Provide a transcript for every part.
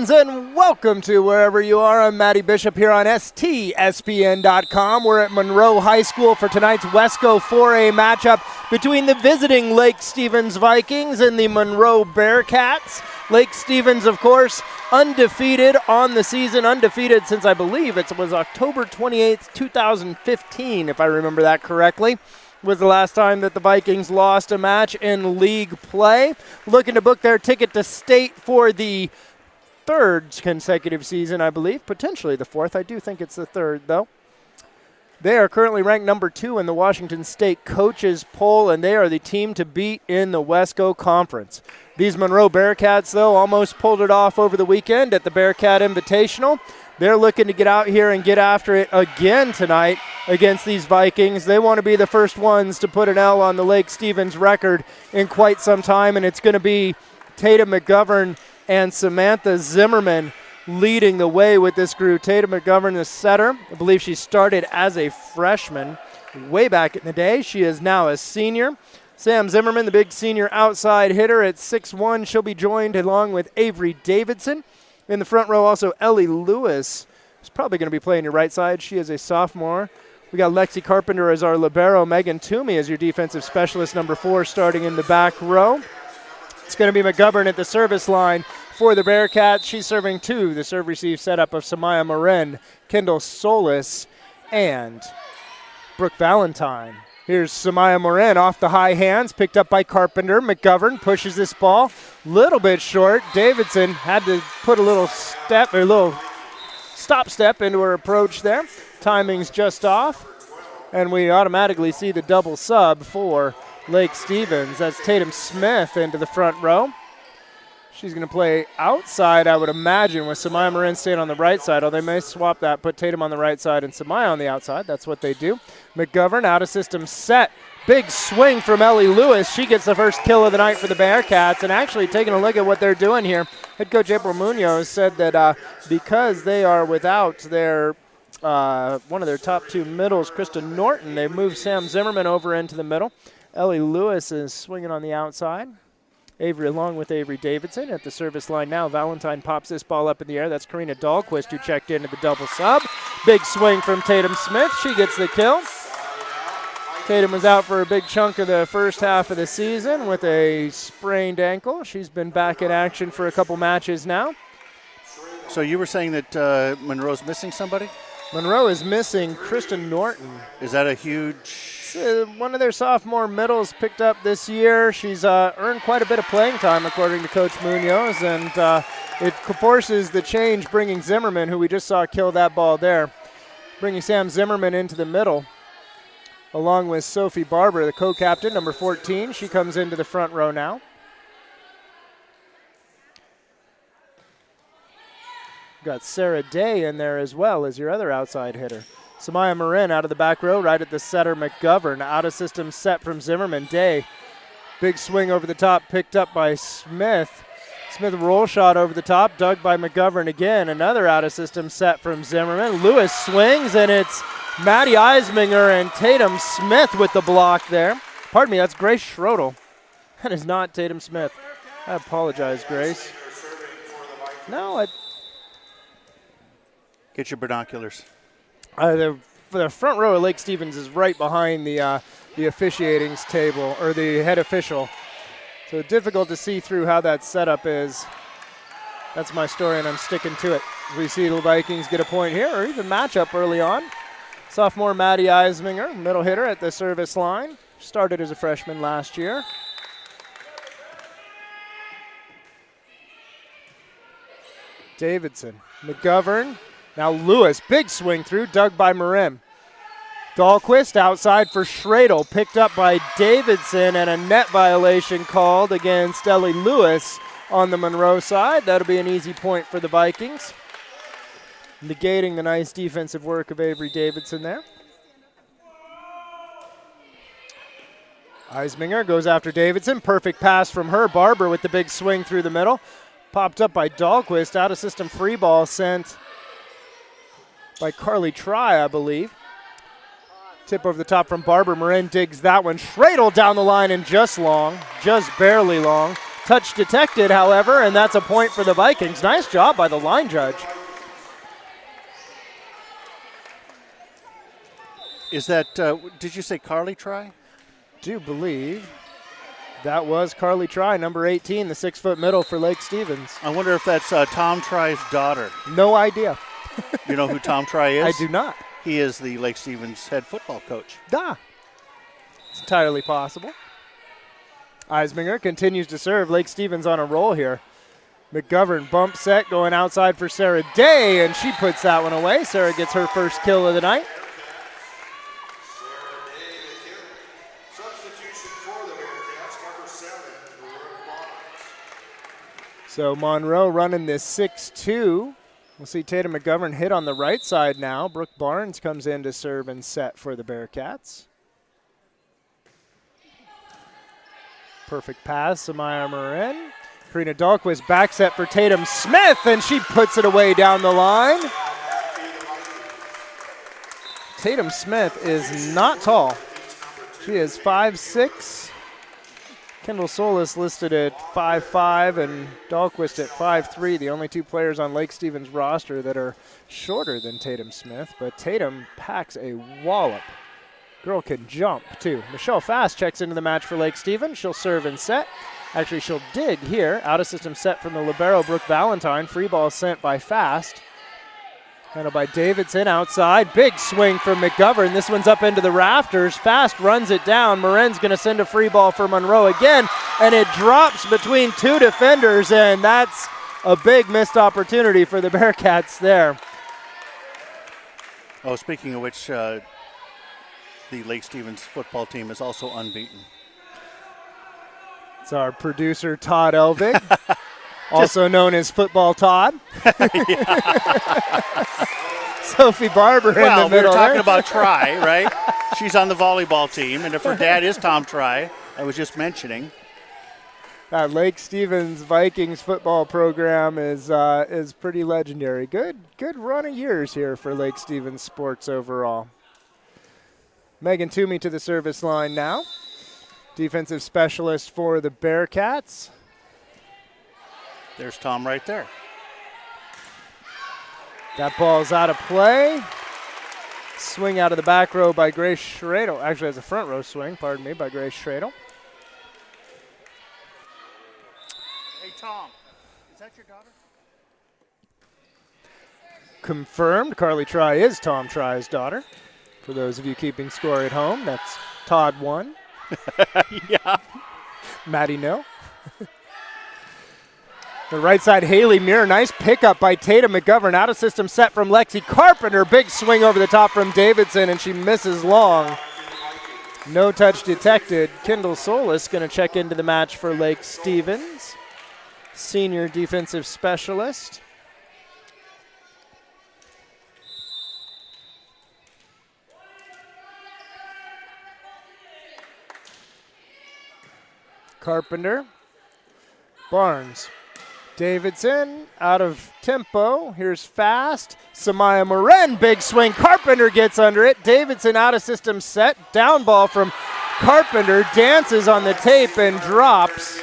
fans, and welcome to wherever you are. I'm Matty Bishop here on STSPN.com. We're at Monroe High School for tonight's Wesco 4A matchup between the visiting Lake Stevens Vikings and the Monroe Bearcats. Lake Stevens, of course, undefeated on the season, undefeated since I believe it was October 28th, 2015, if I remember that correctly. Was the last time that the Vikings lost a match in league play. Looking to book their ticket to state for the third consecutive season, I believe. Potentially the fourth. I do think it's the third, though. They are currently ranked number 2 in the Washington State coaches poll, and they are the team to beat in the Wesco Conference. These Monroe Bearcats, though, almost pulled it off over the weekend at the Bearcat Invitational. They're looking to get out here and get after it again tonight against these Vikings. They want to be the first ones to put an L on the Lake Stevens record in quite some time, and it's going to be Tatum McGovern and Samantha Zimmerman leading the way with this group. Tatum McGovern, the setter. I believe she started as a freshman way back in the day. She is now a senior. Sam Zimmerman, the big senior outside hitter at 6'1". She'll be joined along with Avery Davidson. In the front row, also Ellie Lewis is probably going to be playing your right side. She is a sophomore. We got Lexi Carpenter as our libero. Megan Toomey as your defensive specialist, number 4, starting in the back row. It's going to be McGovern at the service line for the Bearcats. She's serving 2. The serve-receive setup of Samaya Marin, Kendall Solis, and Brooke Valentine. Here's Samaya Morin off the high hands, picked up by Carpenter. McGovern pushes this ball a little bit short. Davidson had to put a little stop step into her approach there. Timing's just off, and we automatically see the double sub for Lake Stevens. That's Tatum Smith into the front row. She's going to play outside, I would imagine, with Samaya Marin staying on the right side. Oh, they may swap that, put Tatum on the right side and Samaya on the outside. That's what they do. McGovern out of system set. Big swing from Ellie Lewis. She gets the first kill of the night for the Bearcats. And actually taking a look at what they're doing here, head coach April Munoz said that because they are without their one of their top 2 middles, Krista Norton, they've moved Sam Zimmerman over into the middle. Ellie Lewis is swinging on the outside. Avery along with Avery Davidson at the service line now. Valentine pops this ball up in the air. That's Karina Dahlquist who checked into the double sub. Big swing from Tatum Smith. She gets the kill. Tatum was out for a big chunk of the first half of the season with a sprained ankle. She's been back in action for a couple matches now. So you were saying that Monroe's missing somebody? Monroe is missing Kristen Norton. Is that a huge... One of their sophomore middles picked up this year. She's earned quite a bit of playing time, according to Coach Munoz, and it forces the change, bringing Zimmerman, who we just saw kill that ball there, bringing Sam Zimmerman into the middle, along with Sophie Barber, the co-captain, number 14. She comes into the front row now. Got Sarah Day in there as well as your other outside hitter. Samaya Marin out of the back row, right at the setter, McGovern. Out of system set from Zimmerman. Day, big swing over the top, picked up by Smith. Smith roll shot over the top, dug by McGovern again. Another out of system set from Zimmerman. Lewis swings, and it's Maddie Eisminger and Tatum Smith with the block there. Pardon me, that's Grace Schrodel. That is not Tatum Smith. I apologize, Grace. No, Get your binoculars. The front row of Lake Stevens is right behind the officiating's table, or the head official. So difficult to see through how that setup is. That's my story, and I'm sticking to it. We see the Vikings get a point here, or even matchup early on. Sophomore Maddie Eisminger, middle hitter at the service line. Started as a freshman last year. Davidson, McGovern. Now Lewis, big swing through, dug by Marin. Dahlquist outside for Schradel, picked up by Davidson, and a net violation called against Ellie Lewis on the Monroe side. That'll be an easy point for the Vikings, negating the nice defensive work of Avery Davidson there. Eisminger goes after Davidson, perfect pass from her. Barber with the big swing through the middle. Popped up by Dahlquist, out of system free ball sent by Carly Try, I believe. Tip over the top from Barber. Marin digs that one. Schradel down the line and just barely long. touch detected, however, and that's a point for the Vikings. Nice job by the line judge. Is that, did you say Carly Try? Do believe that was Carly Try, number 18, the 6-foot middle for Lake Stevens. I wonder if that's Tom Try's daughter. No idea. You know who Tom Try is? I do not. He is the Lake Stevens head football coach. It's entirely possible. Eisminger continues to serve. Lake Stevens on a roll here. McGovern bump set going outside for Sarah Day, and she puts that one away. Sarah gets her first kill of the night. So Monroe running this 6-2. We'll see Tatum McGovern hit on the right side now. Brooke Barnes comes in to serve and set for the Bearcats. Perfect pass, Samaya Marin. Karina Dahlquist back set for Tatum Smith, and she puts it away down the line. Tatum Smith is not tall. She is 5'6". Kendall Solis listed at 5'5", and Dahlquist at 5'3", the only two players on Lake Stevens' roster that are shorter than Tatum Smith, but Tatum packs a wallop. Girl can jump, too. Michelle Fast checks into the match for Lake Stevens. She'll serve and set. Actually, she'll dig here. Out-of-system set from the libero, Brooke Valentine. Free ball sent by Fast. Handled by Davidson outside. Big swing from McGovern. This one's up into the rafters. Fast runs it down. Marin's going to send a free ball for Monroe again, and it drops between two defenders, and that's a big missed opportunity for the Bearcats there. Oh, speaking of which, the Lake Stevens football team is also unbeaten. It's our producer, Todd Elvig, also known as Football Todd. Sophie Barber in the middle. Well, we were talking about Try, right? She's on the volleyball team, and if her dad is Tom Try, I was just mentioning. That Lake Stevens Vikings football program is pretty legendary. Good run of years here for Lake Stevens sports overall. Megan Toomey to the service line now. Defensive specialist for the Bearcats. There's Tom right there. That ball's out of play. Swing out of the back row by Grace Schradel. Actually, it's a front row swing, pardon me, by Grace Schradel. Hey, Tom, is that your daughter? Confirmed, Carly Try is Tom Try's daughter. For those of you keeping score at home, that's Todd 1. Yeah. Maddie no. The right side, Haley Muir. Nice pickup by Tatum McGovern. Out of system set from Lexi Carpenter. Big swing over the top from Davidson, and she misses long. No touch detected. Kendall Solis going to check into the match for Lake Stevens. Senior defensive specialist. Carpenter. Barnes. Davidson out of tempo. Here's Fast. Samaya Moren, big swing. Carpenter gets under it. Davidson out of system set. Down ball from Carpenter. Dances on the tape and drops.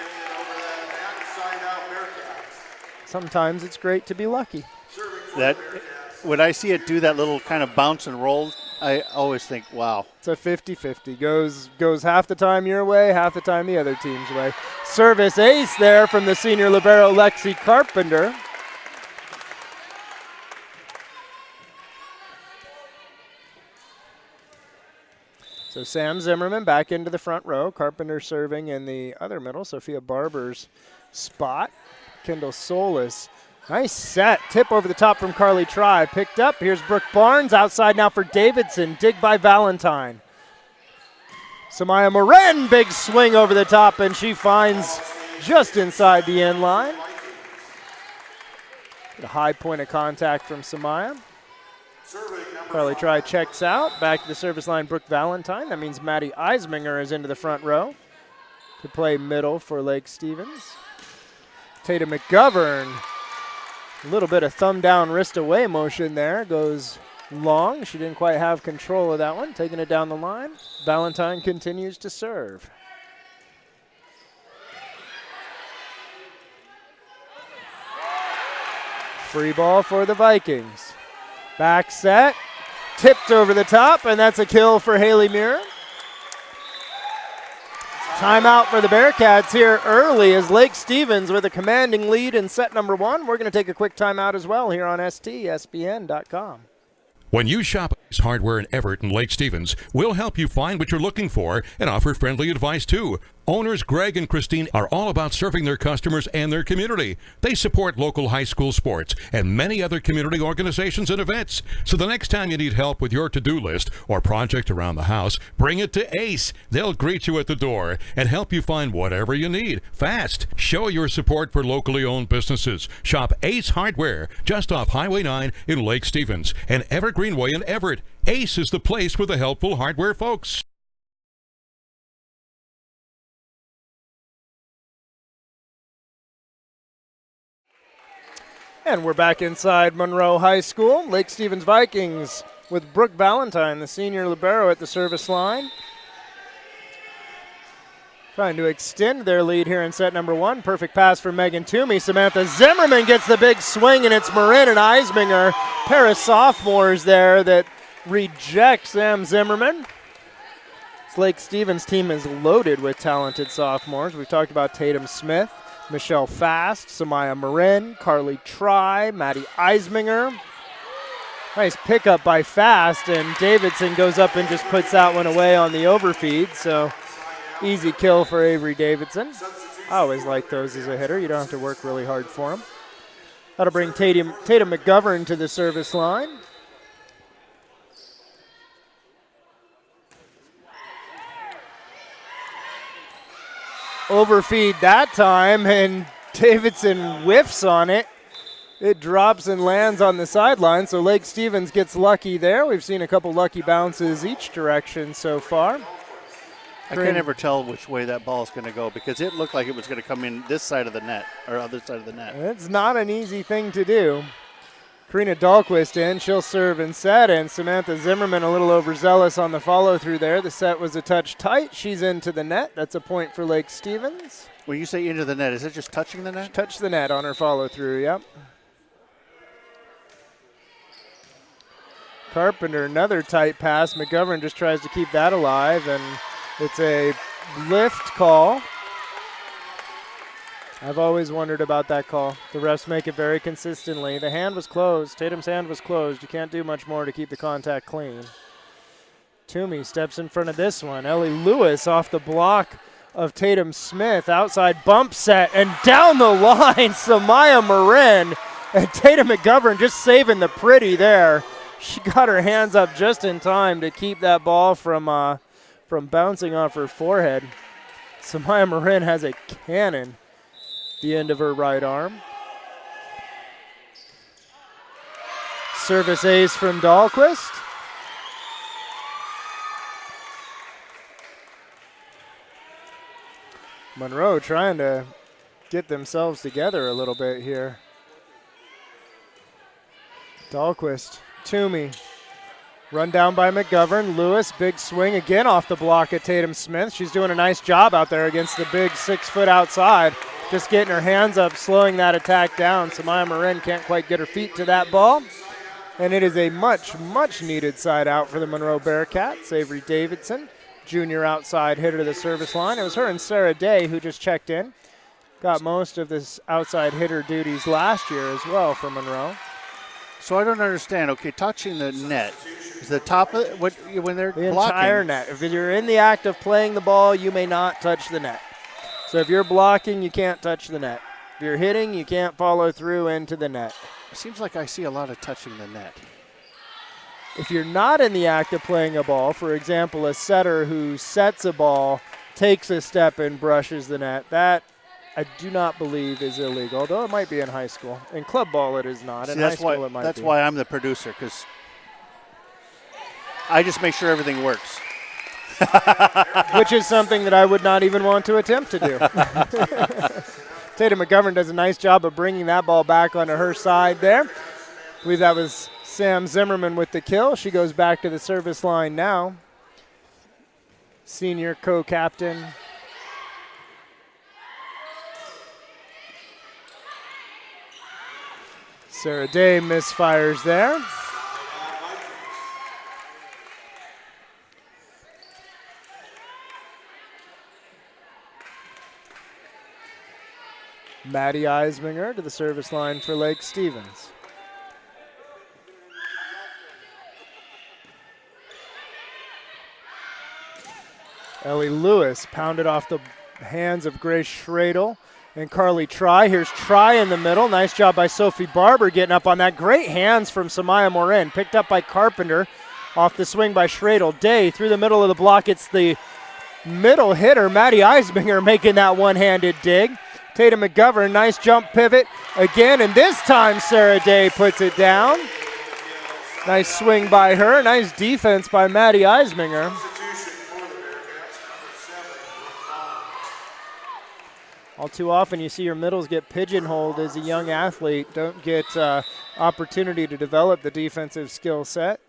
Sometimes it's great to be lucky. That when I see it do that little kind of bounce and roll, I always think, wow. It's a 50-50. Goes half the time your way, half the time the other team's way. Service ace there from the senior libero, Lexi Carpenter. So Sam Zimmerman back into the front row. Carpenter serving in the other middle. Sophia Barber's spot. Kendall Solis. Nice set. Tip over the top from Carly Try. Picked up. Here's Brooke Barnes. Outside now for Davidson. Dig by Valentine. Samaya Moren. Big swing over the top, and she finds just inside the end line. A high point of contact from Samaya. Carly Try checks out. Back to the service line, Brooke Valentine. That means Maddie Eisminger is into the front row to play middle for Lake Stevens. Tatum McGovern. A little bit of thumb down, wrist away motion there. Goes long. She didn't quite have control of that one. Taking it down the line. Valentine continues to serve. Free ball for the Vikings. Back set, tipped over the top, and that's a kill for Haley Muir. Timeout for the Bearcats here early as Lake Stevens with a commanding lead in set number 1. We're going to take a quick timeout as well here on STSPN.com. When you shop Ace Hardware in Everett and Lake Stevens, we'll help you find what you're looking for and offer friendly advice too. Owners Greg and Christine are all about serving their customers and their community. They support local high school sports and many other community organizations and events. So the next time you need help with your to-do list or project around the house, bring it to Ace. They'll greet you at the door and help you find whatever you need fast. Show your support for locally owned businesses. Shop Ace Hardware just off Highway 9 in Lake Stevens and Evergreen Way in Everett. Ace is the place for the helpful hardware folks. And we're back inside Monroe High School. Lake Stevens Vikings with Brooke Valentine, the senior libero, at the service line. Trying to extend their lead here in set number 1. Perfect pass for Megan Toomey. Samantha Zimmerman gets the big swing, and it's Marin and Eisminger, pair of sophomores there that reject Sam Zimmerman. This Lake Stevens team is loaded with talented sophomores. We've talked about Tatum Smith, Michelle Fast, Samaya Marin, Carly Try, Maddie Eisminger. Nice pickup by Fast, and Davidson goes up and just puts that one away on the overfeed. So easy kill for Avery Davidson. I always like those as a hitter. You don't have to work really hard for them. That'll bring Tatum McGovern to the service line. Overfeed that time, and Davidson whiffs on it. It drops and lands on the sideline, so Lake Stevens gets lucky there. We've seen a couple lucky bounces each direction so far. I can't ever tell which way that ball is going to go because it looked like it was going to come in this side of the net or other side of the net. It's not an easy thing to do. Karina Dahlquist in, she'll serve and set, and Samantha Zimmerman a little overzealous on the follow-through there. The set was a touch tight. She's into the net. That's a point for Lake Stevens. When you say into the net, is it just touching the net? She touched the net on her follow-through, yep. Carpenter, another tight pass. McGovern just tries to keep that alive, and it's a lift call. I've always wondered about that call. The refs make it very consistently. The hand was closed. Tatum's hand was closed. You can't do much more to keep the contact clean. Toomey steps in front of this one. Ellie Lewis off the block of Tatum Smith. Outside bump set, and down the line, Samaya Marin. And Tatum McGovern just saving the pretty there. She got her hands up just in time to keep that ball from bouncing off her forehead. Samaya Marin has a cannon the end of her right arm. Service ace from Dahlquist. Monroe trying to get themselves together a little bit here. Dahlquist, Toomey, run down by McGovern. Lewis, big swing again off the block at Tatum Smith. She's doing a nice job out there against the big 6 foot outside. Just getting her hands up, slowing that attack down. Samaya Marin can't quite get her feet to that ball. And it is a much, much needed side out for the Monroe Bearcats. Avery Davidson, junior outside hitter to the service line. It was her and Sarah Day who just checked in. Got most of this outside hitter duties last year as well for Monroe. So I don't understand. Okay, touching the net. Is the top of it, when they're the blocking? Entire net. If you're in the act of playing the ball, you may not touch the net. So if you're blocking, you can't touch the net. If you're hitting, you can't follow through into the net. It seems like I see a lot of touching the net. If you're not in the act of playing a ball, for example, a setter who sets a ball, takes a step and brushes the net, that I do not believe is illegal, although it might be in high school. In club ball, it is not. In high school, it might be. That's why I'm the producer, because I just make sure everything works. Which is something that I would not even want to attempt to do. Tatum McGovern does a nice job of bringing that ball back onto her side there. I believe that was Sam Zimmerman with the kill. She goes back to the service line now. Senior co-captain. Sarah Day misfires there. Maddie Eisminger to the service line for Lake Stevens. Ellie Lewis pounded off the hands of Grace Schradel and Carly Try. Here's Try in the middle. Nice job by Sophie Barber getting up on that. Great hands from Samaya Morin. Picked up by Carpenter off the swing by Schradel. Day through the middle of the block. It's the middle hitter, Maddie Eisminger, making that one-handed dig. Tatum McGovern, nice jump pivot again, and this time Sarah Day puts it down. Nice swing by her. Nice defense by Maddie Eisminger. All too often you see your middles get pigeonholed as a young athlete, don't get opportunity to develop the defensive skill set.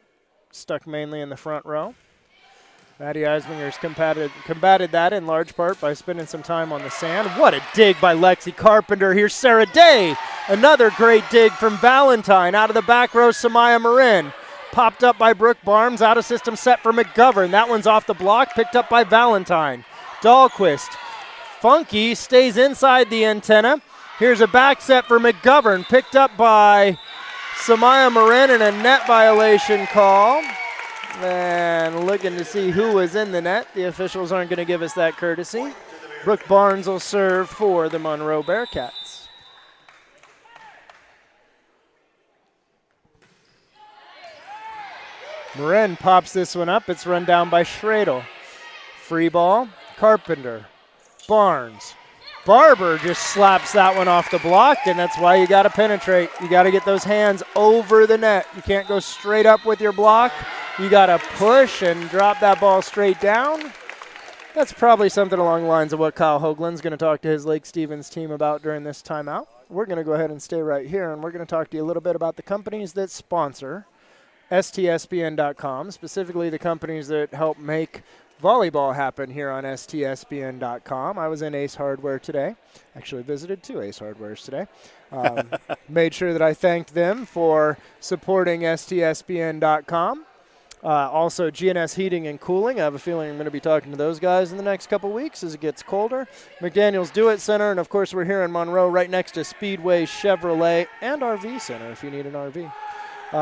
Stuck mainly in the front row. Maddie Eisminger's combated that in large part by spending some time on the sand. What a dig by Lexi Carpenter. Here's Sarah Day. Another great dig from Valentine. Out of the back row, Samaya Marin. Popped up by Brooke Barnes. Out of system set for McGovern. That one's off the block. Picked up by Valentine. Dahlquist. Funky stays inside the antenna. Here's a back set for McGovern. Picked up by Samaya Marin and a net violation call. And looking to see who was in the net. The officials aren't going to give us that courtesy. Brooke Barnes will serve for the Monroe Bearcats. Marin pops this one up. It's run down by Schradel. Free ball. Carpenter. Barnes. Barber just slaps that one off the block, and that's why you got to penetrate. You got to get those hands over the net. You can't go straight up with your block. You got to push and drop that ball straight down. That's probably something along the lines of what Kyle Hoagland's going to talk to his Lake Stevens team about during this timeout. We're going to go ahead and stay right here, and we're going to talk to you a little bit about the companies that sponsor STSPN.com, specifically the companies that help make volleyball happen here on STSPN.com. I was in Ace Hardware today. Actually visited 2 Ace Hardwares today. Made sure that I thanked them for supporting STSPN.com. Also, GNS Heating and Cooling. I have a feeling I'm going to be talking to those guys in the next couple weeks as it gets colder. McDaniel's Do It Center, and of course we're here in Monroe right next to Speedway Chevrolet and RV Center if you need an RV.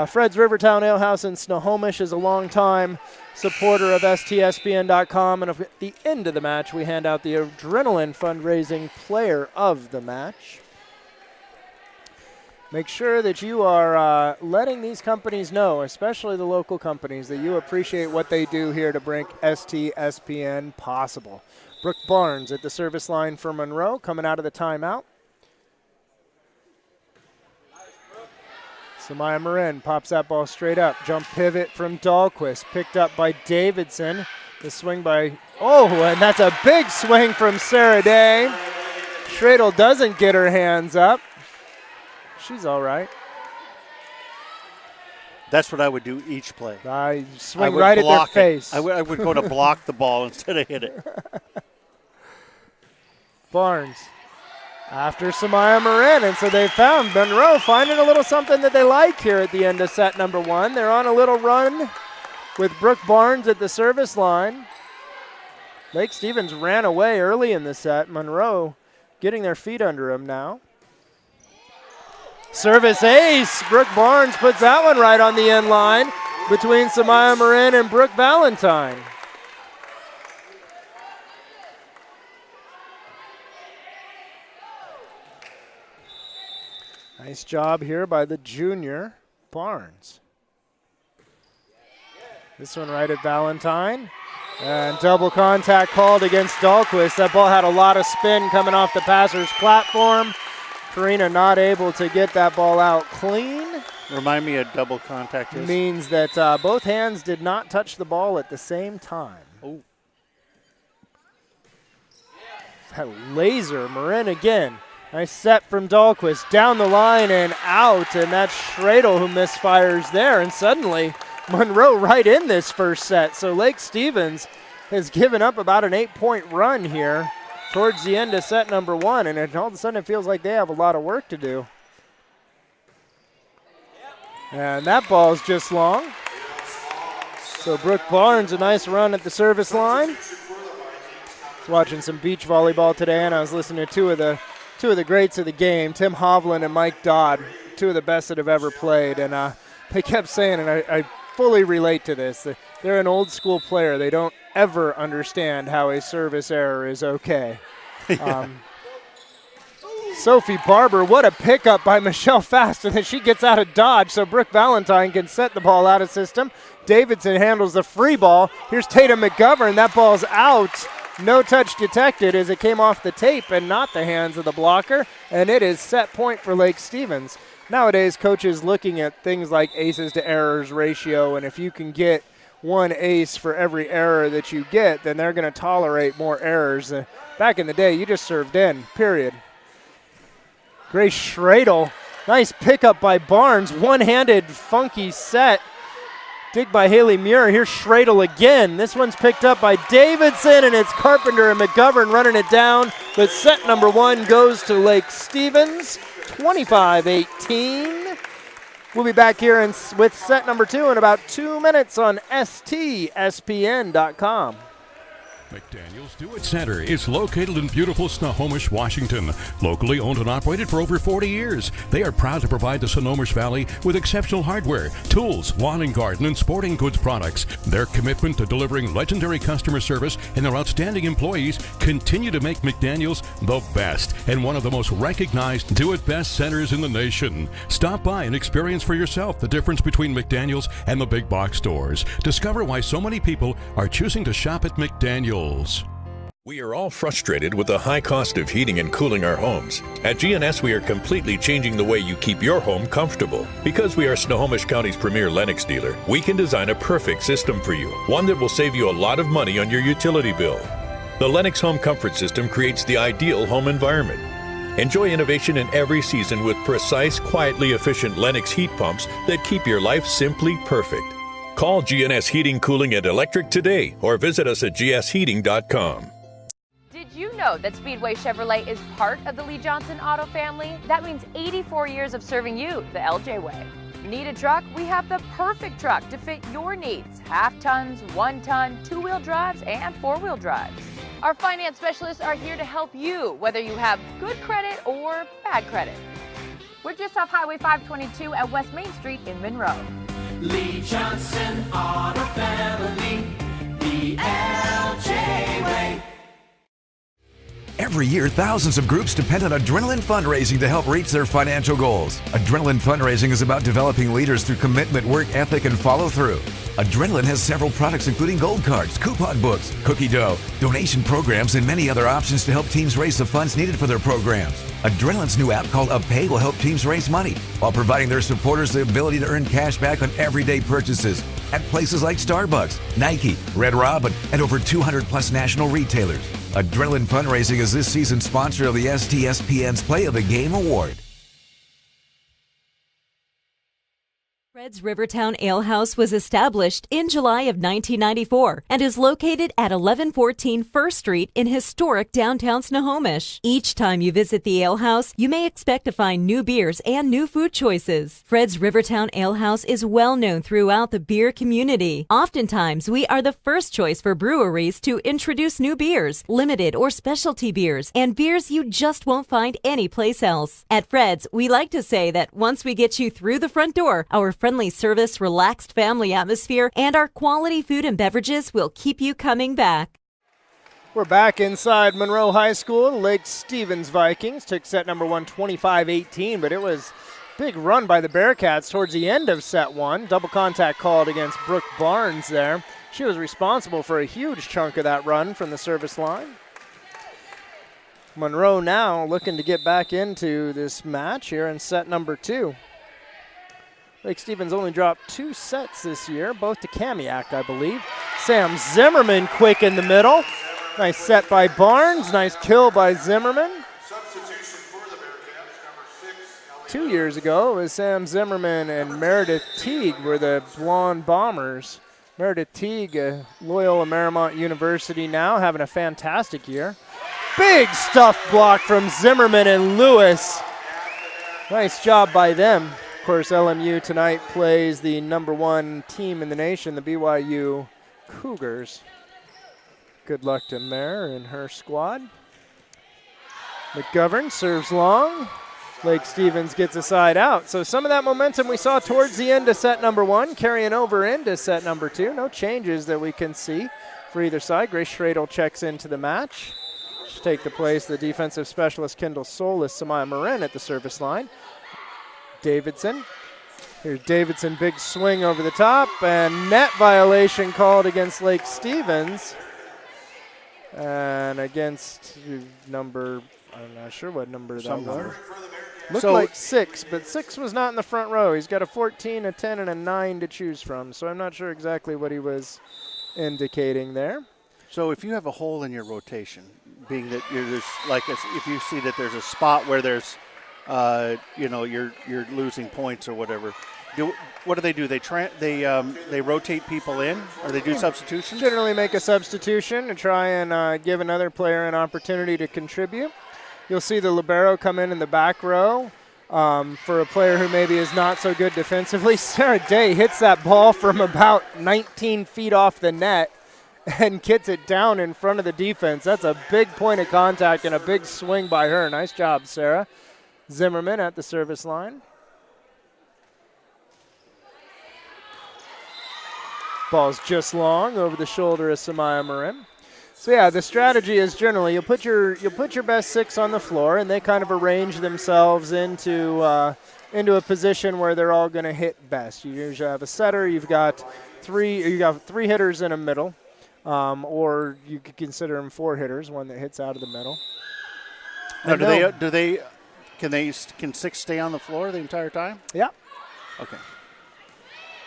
Fred's Rivertown Ale House in Snohomish is a longtime supporter of STSPN.com, and at the end of the match we hand out the Adrenaline Fundraising Player of the Match. Make sure that you are letting these companies know, especially the local companies, that you appreciate what they do here to bring STSPN possible. Brooke Barnes at the service line for Monroe, coming out of the timeout. Samaya Marin pops that ball straight up. Jump pivot from Dahlquist, picked up by Davidson. The swing by, and that's a big swing from Sarah Day. Schradel doesn't get her hands up. She's all right. That's what I would do each play. I swing right at their face. I would go to block the ball instead of hit it. Barnes after Samaya Marin, and so they found Monroe finding a little something that they like here at the end of set number 1. They're on a little run with Brooke Barnes at the service line. Lake Stevens ran away early in the set. Monroe getting their feet under him now. Service ace. Brooke Barnes puts that one right on the end line between Samaya Marin and Brooke Valentine. Nice job here by the junior Barnes. This one right at Valentine. And double contact called against Dahlquist. That ball had a lot of spin coming off the passer's platform. Karina not able to get that ball out clean. Remind me of double contact is? Means that both hands did not touch the ball at the same time. Oh. That laser, Marin again. Nice set from Dahlquist. Down the line and out, and that's Schradel who misfires there. And suddenly, Monroe right in this first set. So Lake Stevens has given up about an 8-point run here towards the end of set number 1, and all of a sudden it feels like they have a lot of work to do. And that ball's just long. So Brooke Barnes, a nice run at the service line. I was watching some beach volleyball today, and I was listening to two of the greats of the game, Tim Hovland and Mike Dodd, two of the best that have ever played. And they kept saying, and I fully relate to this, they're an old school player. They don't ever understand how a service error is okay. Sophie Barber, what a pickup by Michelle Fast, and then she gets out of dodge so Brooke Valentine can set the ball out of system. Davidson handles the free ball. Here's Tatum McGovern. That ball's out. No touch detected as it came off the tape and not the hands of the blocker, and it is set point for Lake Stevens. Nowadays, coaches looking at things like aces to errors ratio, and if you can get one ace for every error that you get, then they're going to tolerate more errors. Back in the day, you just served in, period. Grace Schradel, nice pickup by Barnes. One-handed, funky set. Dig by Haley Muir. Here's Schradel again. This one's picked up by Davidson, and it's Carpenter and McGovern running it down. But set number one goes to Lake Stevens, 25-18. We'll be back here with set number two in about 2 minutes on STSPN.com. McDaniel's Do It Center is located in beautiful Snohomish, Washington. Locally owned and operated for over 40 years, they are proud to provide the Snohomish Valley with exceptional hardware, tools, lawn and garden, and sporting goods products. Their commitment to delivering legendary customer service and their outstanding employees continue to make McDaniel's the best and one of the most recognized Do It Best centers in the nation. Stop by and experience for yourself the difference between McDaniel's and the big box stores. Discover why so many people are choosing to shop at McDaniel's. We are all frustrated with the high cost of heating and cooling our homes. At GNS, we are completely changing the way you keep your home comfortable. Because we are Snohomish County's premier Lennox dealer, we can design a perfect system for you, one that will save you a lot of money on your utility bill. The Lennox Home Comfort System creates the ideal home environment. Enjoy innovation in every season with precise, quietly efficient Lennox heat pumps that keep your life simply perfect. Call GNS Heating, Cooling, and Electric today or visit us at gsheating.com. Did you know that Speedway Chevrolet is part of the Lee Johnson Auto family? That means 84 years of serving you the LJ way. Need a truck? We have the perfect truck to fit your needs. Half tons, 1 ton, 2-wheel drives, and 4-wheel drives. Our finance specialists are here to help you, whether you have good credit or bad credit. We're just off Highway 522 at West Main Street in Monroe. Lee Johnson Auto Family, the LJ way. Every year, thousands of groups depend on Adrenaline Fundraising to help reach their financial goals. Adrenaline Fundraising is about developing leaders through commitment, work ethic, and follow-through. Adrenaline has several products including gold cards, coupon books, cookie dough, donation programs, and many other options to help teams raise the funds needed for their programs. Adrenaline's new app called UpPay will help teams raise money while providing their supporters the ability to earn cash back on everyday purchases at places like Starbucks, Nike, Red Robin, and over 200 plus national retailers. Adrenaline Fundraising is this season's sponsor of the STSPN's Play of the Game Award. Fred's Rivertown Ale House was established in July of 1994 and is located at 1114 First Street in historic downtown Snohomish. Each time you visit the ale house, you may expect to find new beers and new food choices. Fred's Rivertown Ale House is well known throughout the beer community. Oftentimes, we are the first choice for breweries to introduce new beers, limited or specialty beers, and beers you just won't find anyplace else. At Fred's, we like to say that once we get you through the front door, our friendly service, relaxed family atmosphere, and our quality food and beverages will keep you coming back. We're back inside Monroe High School. Lake Stevens Vikings took set number one 25-18, but it was a big run by the Bearcats towards the end of set one. Double contact called against Brooke Barnes there. She was responsible for a huge chunk of that run from the service line. Monroe now looking to get back into this match here in set number two. Lake Stevens only dropped 2 sets this year, both to Kamiak, I believe. Sam Zimmerman quick in the middle. Nice set by Barnes. Nice kill by Zimmerman. Substitution for the Bearcats, number 6. 2 years ago, it was Sam Zimmerman and Meredith Teague were the Blonde Bombers. Meredith Teague, Loyola Marymount University now, having a fantastic year. Big stuff block from Zimmerman and Lewis. Nice job by them. Of course, LMU tonight plays the #1 team in the nation, the BYU Cougars. Good luck to Mare and her squad. McGovern serves long. Lake Stevens gets a side out. So some of that momentum we saw towards the end of set #1 carrying over into set #2. No changes that we can see for either side. Grace Schradel checks into the match. She'll take the place of the defensive specialist Kendall Solis, Samaya Marin at the service line. Davidson. Here's Davidson, big swing over the top, and net violation called against Lake Stevens. And against number, I'm not sure what number that was. Looked like 6, but 6 was not in the front row. He's got a 14, a 10, and a 9 to choose from, so I'm not sure exactly what he was indicating there. So if you have a hole in your rotation, being that you're just like if you see that there's a spot where there's, you're losing points or whatever, what do? They rotate people in, or they do substitutions? Generally make a substitution to try and give another player an opportunity to contribute. You'll see the libero come in the back row for a player who maybe is not so good defensively. Sarah Day hits that ball from about 19 feet off the net and gets it down in front of the defense. That's a big point of contact and a big swing by her. Nice job, Sarah. Zimmerman at the service line. Ball's just long over the shoulder of Samaya Marin. So yeah, the strategy is generally you'll put your best 6 on the floor, and they kind of arrange themselves into a position where they're all going to hit best. You usually have a setter. You've got three hitters in a middle, or you could consider them 4 hitters, one that hits out of the middle. Now, can 6 stay on the floor the entire time? Yeah. Okay.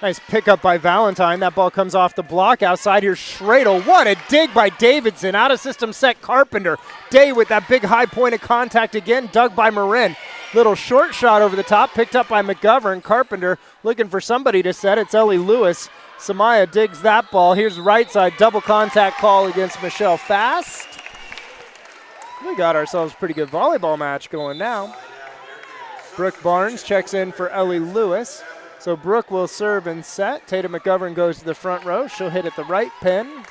Nice pickup by Valentine. That ball comes off the block. Outside here, Schradel. What a dig by Davidson. Out of system set, Carpenter. Day with that big high point of contact again. Dug by Marin. Little short shot over the top. Picked up by McGovern. Carpenter looking for somebody to set. It's Ellie Lewis. Samaya digs that ball. Here's right side. Double contact call against Michelle Fast. We got ourselves a pretty good volleyball match going now. Brooke Barnes checks in for Ellie Lewis. So Brooke will serve and set. Tatum McGovern goes to the front row. She'll hit at the right pin.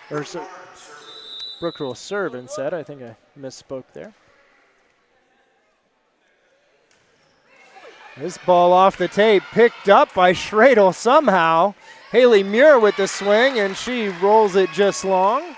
Brooke will serve and set. I think I misspoke there. This ball off the tape, picked up by Schradel somehow. Haley Muir with the swing, and she rolls it just long.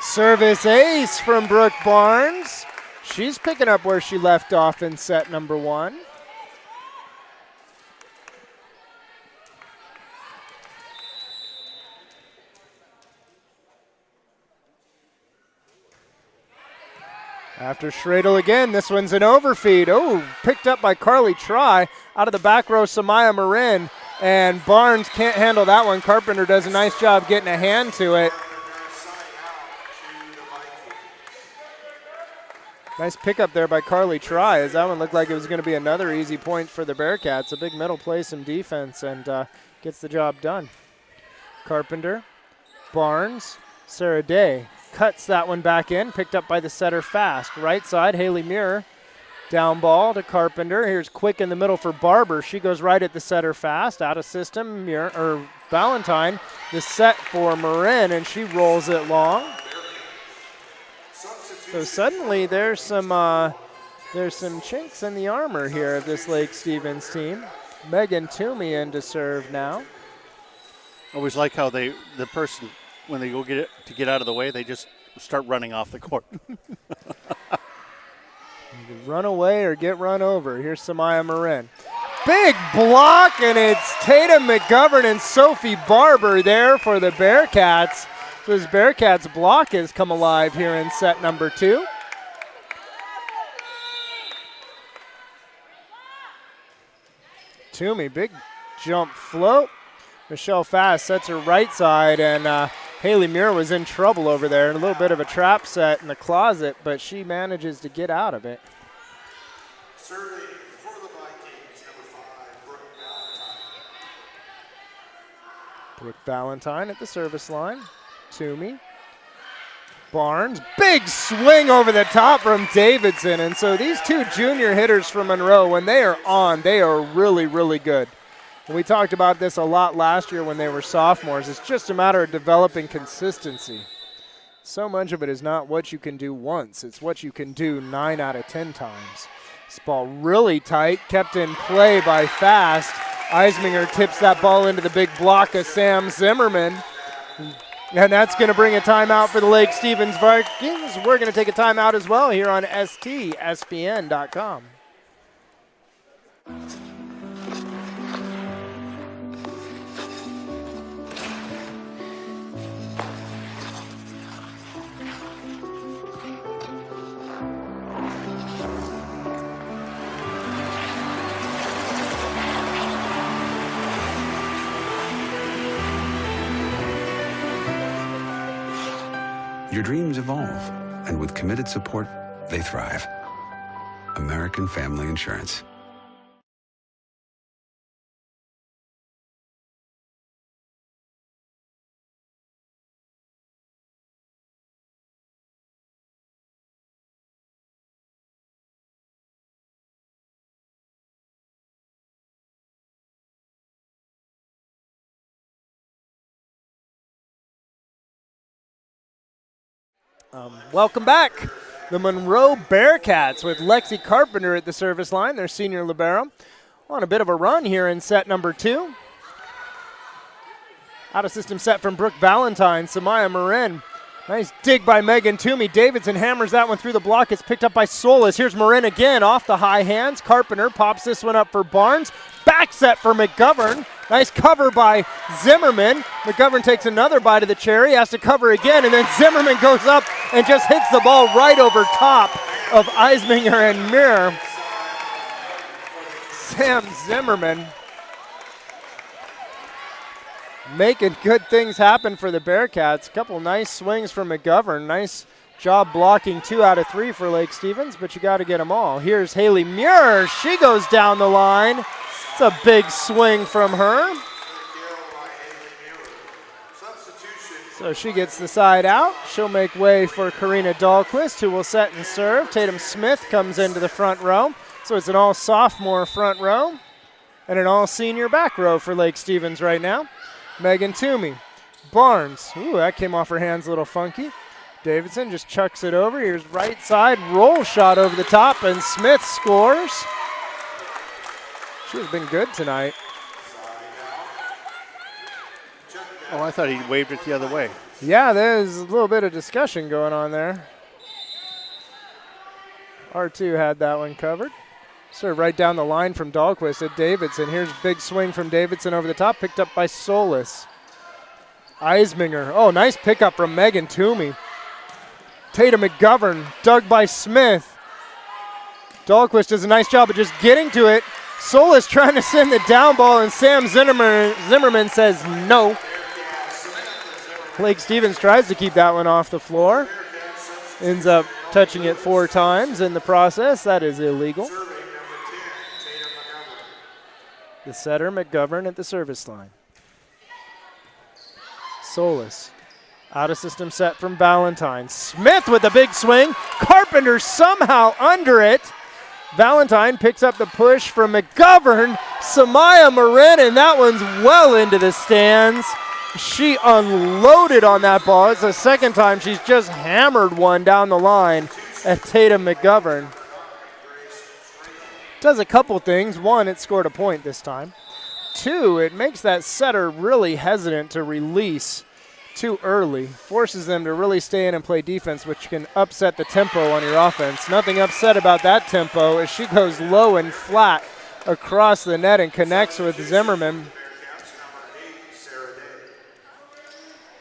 Service ace from Brooke Barnes. She's picking up where she left off in set #1. After Schradel again, this one's an overfeed. Oh, picked up by Carly Try. Out of the back row, Samaya Marin. And Barnes can't handle that one. Carpenter does a nice job getting a hand to it. Nice pickup there by Carly Try, as that one looked like it was going to be another easy point for the Bearcats. A big middle play, some defense, and gets the job done. Carpenter, Barnes, Sarah Day cuts that one back in, picked up by the setter Fast. Right side, Haley Muir, down ball to Carpenter. Here's Quick in the middle for Barber. She goes right at the setter Fast, out of system, Valentine, the set for Marin, and she rolls it long. So suddenly there's some chinks in the armor here of this Lake Stevens team. Megan Toomey in to serve now. Always like how the person, when they go get out of the way, they just start running off the court. Run away or get run over. Here's Samaya Marin. Big block, and it's Tatum McGovern and Sophie Barber there for the Bearcats. So this Bearcats block has come alive here in set #2. Toomey, big jump float. Michelle Fast sets her right side, and Haley Muir was in trouble over there. A little bit of a trap set in the closet, but she manages to get out of it. Serving for the Vikings, #5, Brooke Valentine. Brooke Valentine at the service line. Toomey. Barnes, big swing over the top from Davidson. And so these two junior hitters from Monroe, when they are on, they are really, really good. And we talked about this a lot last year when they were sophomores. It's just a matter of developing consistency. So much of it is not what you can do once. It's what you can do 9 out of 10 times. This ball really tight, kept in play by Fast. Eisminger tips that ball into the big block of Sam Zimmerman. And that's going to bring a timeout for the Lake Stevens Vikings. We're going to take a timeout as well here on STSPN.com. Your dreams evolve, and with committed support, they thrive. American Family Insurance. Welcome back. The Monroe Bearcats with Lexi Carpenter at the service line, their senior libero. On a bit of a run here in set number 2. Out of system set from Brooke Valentine, Samaya Marin. Nice dig by Megan Toomey. Davidson hammers that one through the block. It's picked up by Solis. Here's Marin again off the high hands. Carpenter pops this one up for Barnes. Back set for McGovern. Nice cover by Zimmerman. McGovern takes another bite of the cherry, has to cover again, and then Zimmerman goes up and just hits the ball right over top of Eisminger and Muir. Sam Zimmerman making good things happen for the Bearcats. A couple nice swings from McGovern. Nice job blocking 2 out of 3 for Lake Stevens, but you got to get them all. Here's Haley Muir. She goes down the line. It's a big swing from her. So she gets the side out. She'll make way for Karina Dahlquist, who will set and serve. Tatum Smith comes into the front row. So it's an all-sophomore front row and an all-senior back row for Lake Stevens right now. Megan Toomey. Barnes. Ooh, that came off her hands a little funky. Davidson just chucks it over. Here's right side roll shot over the top, and Smith scores. She's been good tonight. Oh, I thought he waved it the other way. Yeah, there's a little bit of discussion going on there. R2 had that one covered. Serve right down the line from Dahlquist at Davidson. Here's a big swing from Davidson over the top, picked up by Solis. Eisminger. Oh, nice pickup from Megan Toomey. Tatum McGovern, dug by Smith. Dahlquist does a nice job of just getting to it. Solis trying to send the down ball, and Sam Zimmerman says no. Lake Stevens tries to keep that one off the floor. Ends up touching it 4 times in the process. That is illegal. The setter, McGovern, at the service line. Solis. Out of system set from Valentine. Smith with a big swing. Carpenter somehow under it. Valentine picks up the push from McGovern. Samaya Marin, and that one's well into the stands. She unloaded on that ball. It's the second time she's just hammered one down the line at Tatum McGovern. Does a couple things. 1, it scored a point this time. 2, it makes that setter really hesitant to release too early. Forces them to really stay in and play defense, which can upset the tempo on your offense. Nothing upset about that tempo as she goes low and flat across the net and connects with Zimmerman.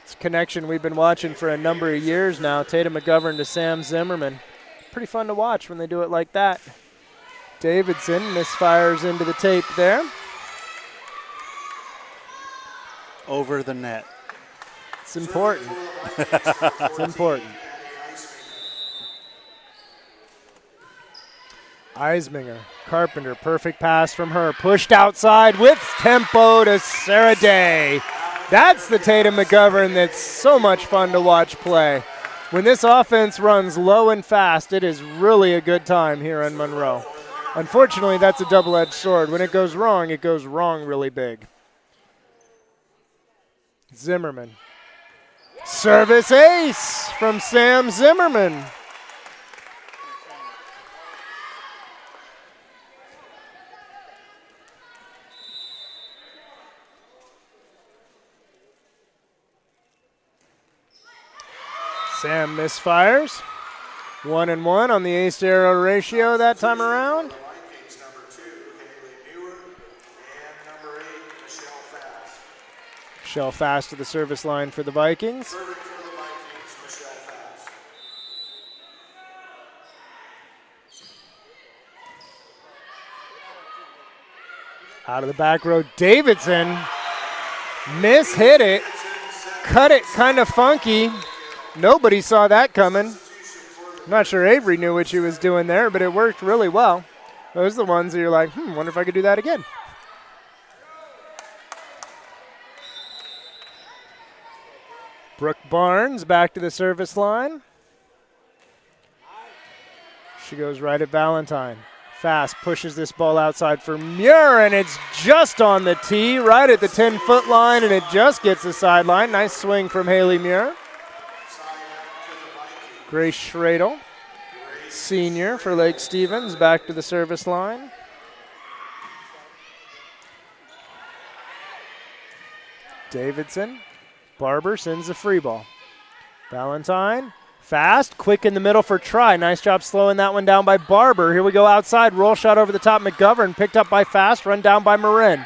It's a connection we've been watching for a number of years now. Tatum McGovern to Sam Zimmerman. Pretty fun to watch when they do it like that. Davidson misfires into the tape there. Over the net. It's important. It's important. Eisminger, Carpenter, perfect pass from her. Pushed outside with tempo to Sarah Day. That's the Tatum McGovern that's so much fun to watch play. When this offense runs low and fast, it is really a good time here in Monroe. Unfortunately, that's a double-edged sword. When it goes wrong really big. Zimmerman. Service ace from Sam Zimmerman. Sam misfires. 1-1 on the ace to arrow ratio that time around. Vikings number 2, Haley Muir, and number 8, Michelle Fast. Michelle Fast to the service line for the Vikings. Serving for the Vikings, Michelle Fast. Out of the back row, Davidson mishit it. Cut it kind of funky. Nobody saw that coming. I'm not sure Avery knew what she was doing there, but it worked really well. Those are the ones that you're like, wonder if I could do that again. Brooke Barnes back to the service line. She goes right at Valentine. Fast pushes this ball outside for Muir, and it's just on the tee, right at the 10-foot line, and it just gets the sideline. Nice swing from Haley Muir. Grace Schradel, senior for Lake Stevens, back to the service line. Davidson. Barber sends a free ball. Valentine, fast, quick in the middle for try. Nice job slowing that one down by Barber. Here we go outside, roll shot over the top. McGovern picked up by Fast, run down by Marin.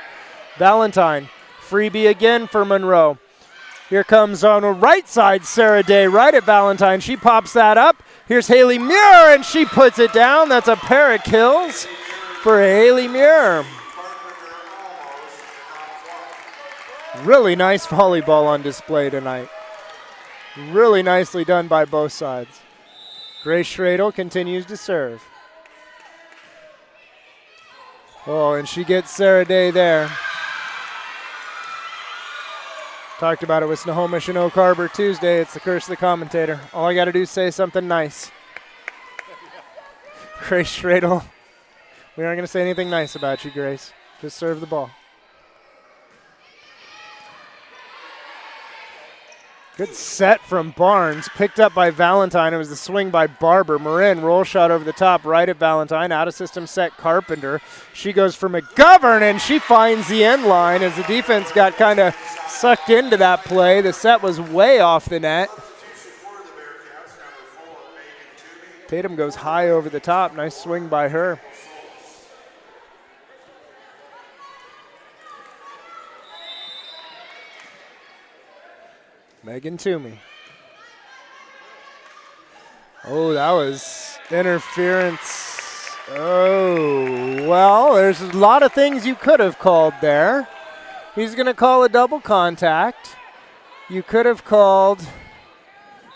Valentine, freebie again for Monroe. Here comes on the right side, Sarah Day, right at Valentine. She pops that up. Here's Haley Muir, and she puts it down. That's a pair of kills for Haley Muir. Really nice volleyball on display tonight. Really nicely done by both sides. Grace Schradel continues to serve. Oh, and she gets Sarah Day there. Talked about it with Snohomish and Oak Harbor Tuesday. It's the curse of the commentator. All I got to do is say something nice. Grace Schradel, we aren't going to say anything nice about you, Grace. Just serve the ball. Good set from Barnes, picked up by Valentine. It was the swing by Barber. Marin, roll shot over the top, right at Valentine. Out of system set, Carpenter. She goes for McGovern, and she finds the end line as the defense got kind of sucked into that play. The set was way off the net. Tatum goes high over the top. Nice swing by her. Megan Toomey. Oh, that was interference. Oh, well, there's a lot of things you could have called there. He's going to call a double contact. You could have called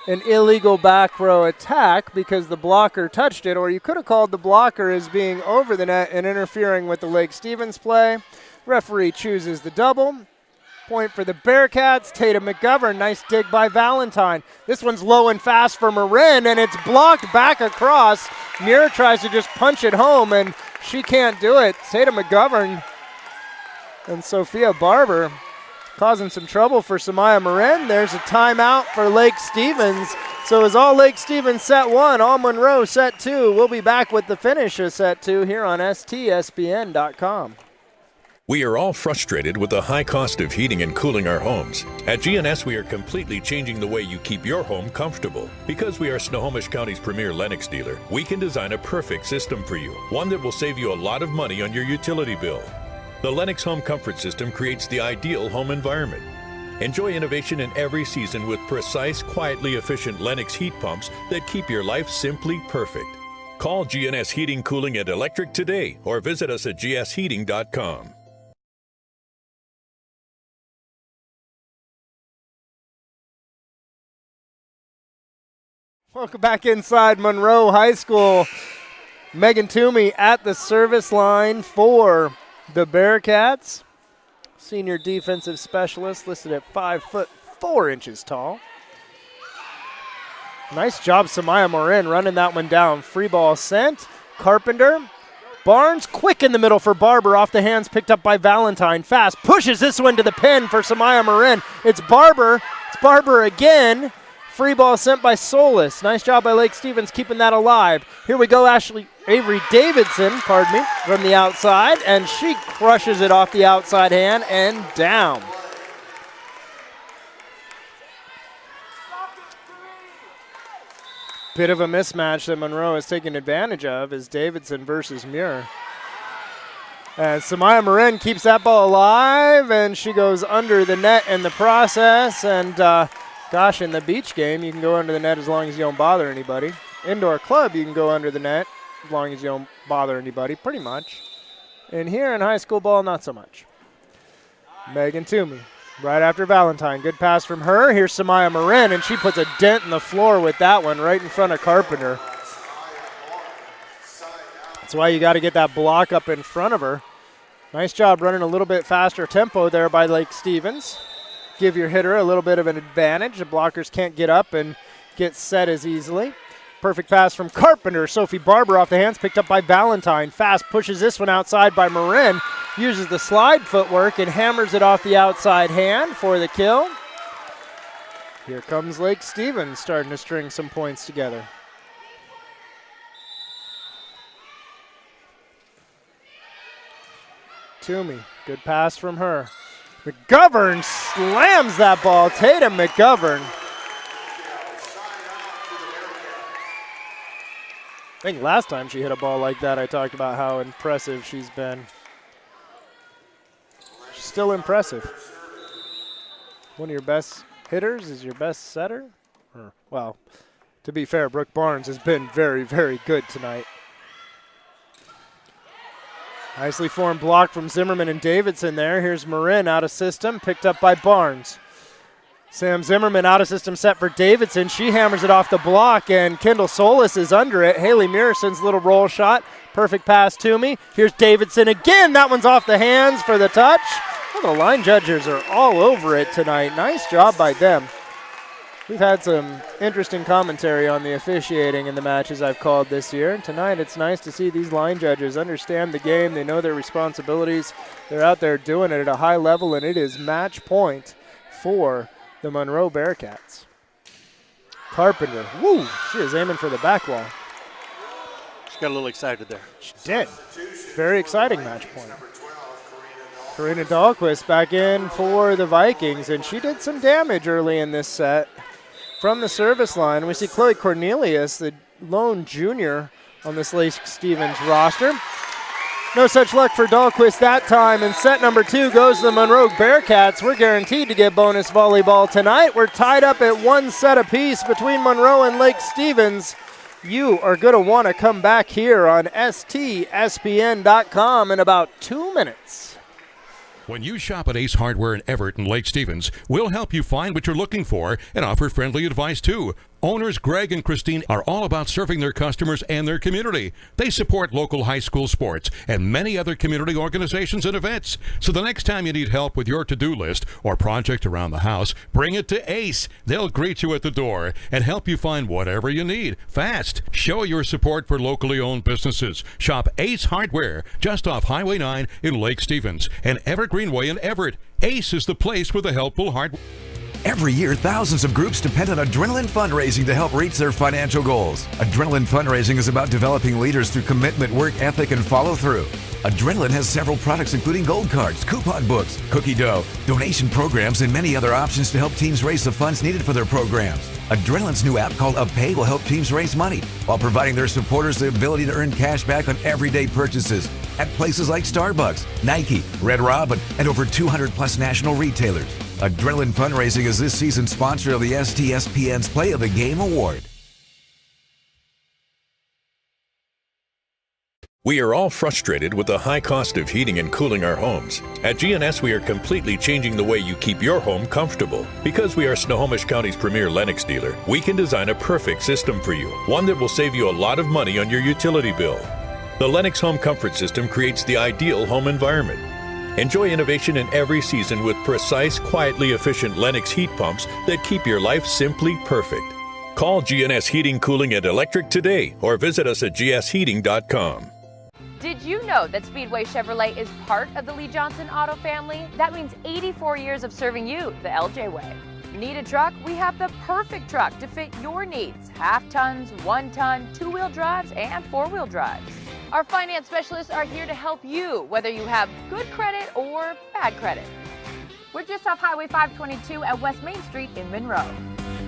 an illegal back row attack because the blocker touched it, or you could have called the blocker as being over the net and interfering with the Lake Stevens play. Referee chooses the double. Point for the Bearcats. Tatum McGovern, nice dig by Valentine. This one's low and fast for Marin, and it's blocked back across. Muir tries to just punch it home, and she can't do it. Tatum McGovern and Sophia Barber causing some trouble for Samaya Marin. There's a timeout for Lake Stevens. So is all Lake Stevens set one, all Monroe set two. We'll be back with the finish of set two here on STSPN.com. We are all frustrated with the high cost of heating and cooling our homes. At GNS, we are completely changing the way you keep your home comfortable. Because we are Snohomish County's premier Lennox dealer, we can design a perfect system for you, one that will save you a lot of money on your utility bill. The Lennox Home Comfort System creates the ideal home environment. Enjoy innovation in every season with precise, quietly efficient Lennox heat pumps that keep your life simply perfect. Call GNS Heating, Cooling, and Electric today or visit us at gsheating.com. Welcome back inside Monroe High School. Megan Toomey at the service line for the Bearcats. senior defensive specialist, listed at 5'4" tall. Nice job, Samaya Morin, running that one down. Free ball sent. Carpenter. Barnes, quick in the middle for Barber, off the hands, picked up by Valentine. Fast, pushes this one to the pin for Samaya Morin. It's Barber. It's Barber again. Free ball sent by Solis. Nice job by Lake Stevens keeping that alive. Here we go, Avery Davidson, from the outside, and she crushes it off the outside hand and down. Bit of a mismatch that Monroe has taken advantage of is Davidson versus Muir. And Samaya Morin keeps that ball alive, and she goes under the net in the process. And gosh, in the beach game, you can go under the net as long as you don't bother anybody. Indoor club, you can go under the net as long as you don't bother anybody, pretty much. And here in high school ball, not so much. Megan Toomey. Right after Valentine. Good pass from her. Here's Samaya Morin, and she puts a dent in the floor with that one right in front of Carpenter. That's why you got to get that block up in front of her. Nice job running a little bit faster tempo there by Lake Stevens. Give your hitter a little bit of an advantage. The blockers can't get up and get set as easily. Perfect pass from Carpenter. Sophie Barber off the hands, picked up by Valentine. Fast pushes this one outside by Morin. Uses the slide footwork and hammers it off the outside hand for the kill. Here comes Lake Stevens starting to string some points together. Toomey, good pass from her. McGovern slams that ball. Tatum McGovern. I think last time she hit a ball like that, I talked about how impressive she's been. She's still impressive. One of your best hitters is your best setter? Well, to be fair, Brooke Barnes has been very, very good tonight. Nicely formed block from Zimmerman and Davidson there. Here's Marin out of system, picked up by Barnes. Sam Zimmerman out of system set for Davidson. She hammers it off the block, and Kendall Solis is under it. Haley Mearson's little roll shot. Perfect pass to me. Here's Davidson again. That one's off the hands for the touch. Well, the line judges are all over it tonight. Nice job by them. We've had some interesting commentary on the officiating in the matches I've called this year. Tonight it's nice to see these line judges understand the game. They know their responsibilities. They're out there doing it at a high level, and it is match point for the Monroe Bearcats. Carpenter, woo, she is aiming for the back wall. She got a little excited there. She did. Very exciting match point. Karina Dahlquist back in for the Vikings, and she did some damage early in this set. From the service line, we see Chloe Cornelius, the lone junior on this Lake Stevens roster. No such luck for Dahlquist that time, and set number 2 goes to the Monroe Bearcats. We're guaranteed to get bonus volleyball tonight. We're tied up at 1 set apiece between Monroe and Lake Stevens. You are going to want to come back here on STSPN.com in about 2 minutes. When you shop at Ace Hardware in Everett and Lake Stevens, we'll help you find what you're looking for and offer friendly advice too. Owners Greg and Christine are all about serving their customers and their community. They support local high school sports and many other community organizations and events. So the next time you need help with your to-do list or project around the house, bring it to Ace. They'll greet you at the door and help you find whatever you need fast. Show your support for locally owned businesses. Shop Ace Hardware just off Highway 9 in Lake Stevens and Everett Greenway in Everett. Ace is the place with the helpful hardware. Every year, thousands of groups depend on Adrenaline Fundraising to help reach their financial goals. Adrenaline Fundraising is about developing leaders through commitment, work ethic, and follow-through. Adrenaline has several products including gold cards, coupon books, cookie dough, donation programs, and many other options to help teams raise the funds needed for their programs. Adrenaline's new app called UpPay will help teams raise money while providing their supporters the ability to earn cash back on everyday purchases at places like Starbucks, Nike, Red Robin, and over 200+ national retailers. Adrenaline Fundraising is this season's sponsor of the STSPN's Play of the Game Award. We are all frustrated with the high cost of heating and cooling our homes. At GNS, we are completely changing the way you keep your home comfortable. Because we are Snohomish County's premier Lennox dealer, we can design a perfect system for you, one that will save you a lot of money on your utility bill. The Lennox Home Comfort System creates the ideal home environment. Enjoy innovation in every season with precise, quietly efficient Lennox heat pumps that keep your life simply perfect. Call GNS Heating, Cooling, and Electric today or visit us at gsheating.com. Did you know that Speedway Chevrolet is part of the Lee Johnson Auto family? That means 84 years of serving you the LJ way. Need a truck? We have the perfect truck to fit your needs. Half tons, 1 ton, 2-wheel drives, and 4-wheel drives. Our finance specialists are here to help you, whether you have good credit or bad credit. We're just off Highway 522 at West Main Street in Monroe.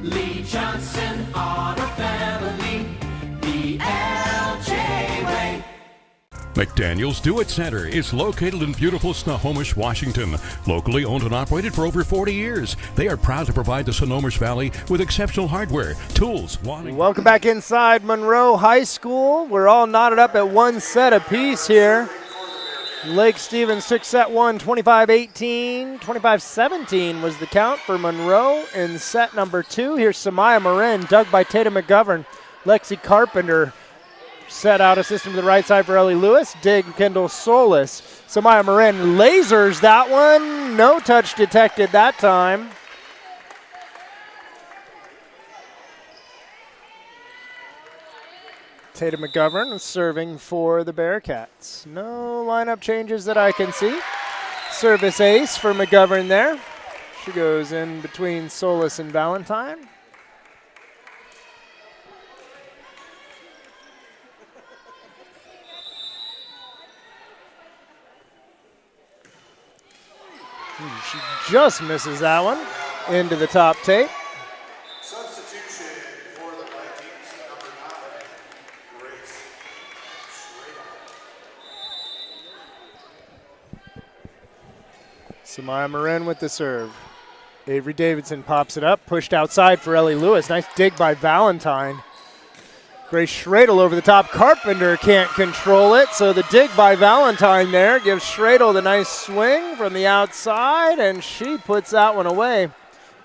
Lee Johnson Auto Family, the LJ way. McDaniel's Do-It Center is located in beautiful Snohomish, Washington. Locally owned and operated for over 40 years. They are proud to provide the Snohomish Valley with exceptional hardware, tools, wadding. Welcome back inside Monroe High School. We're all knotted up at 1 set apiece here. Lake Stevens took set 1, 25-18. 25-17 was the count for Monroe in set number 2. Here's Samaya Marin, dug by Tatum McGovern. Lexi Carpenter set out a system to the right side for Ellie Lewis. Dig Kendall Solis. Samaya Marin lasers that one. No touch detected that time. Tatum McGovern was serving for the Bearcats. No lineup changes that I can see. Service ace for McGovern there. She goes in between Solis and Valentine. She just misses that one into the top tape. Substitution for the Vikings, number 9, Grace Schrader. Samaya Marin with the serve. Avery Davidson pops it up, pushed outside for Ellie Lewis. Nice dig by Valentine. Grace Schradel over the top. Carpenter can't control it, so the dig by Valentine there gives Schradel the nice swing from the outside, and she puts that one away.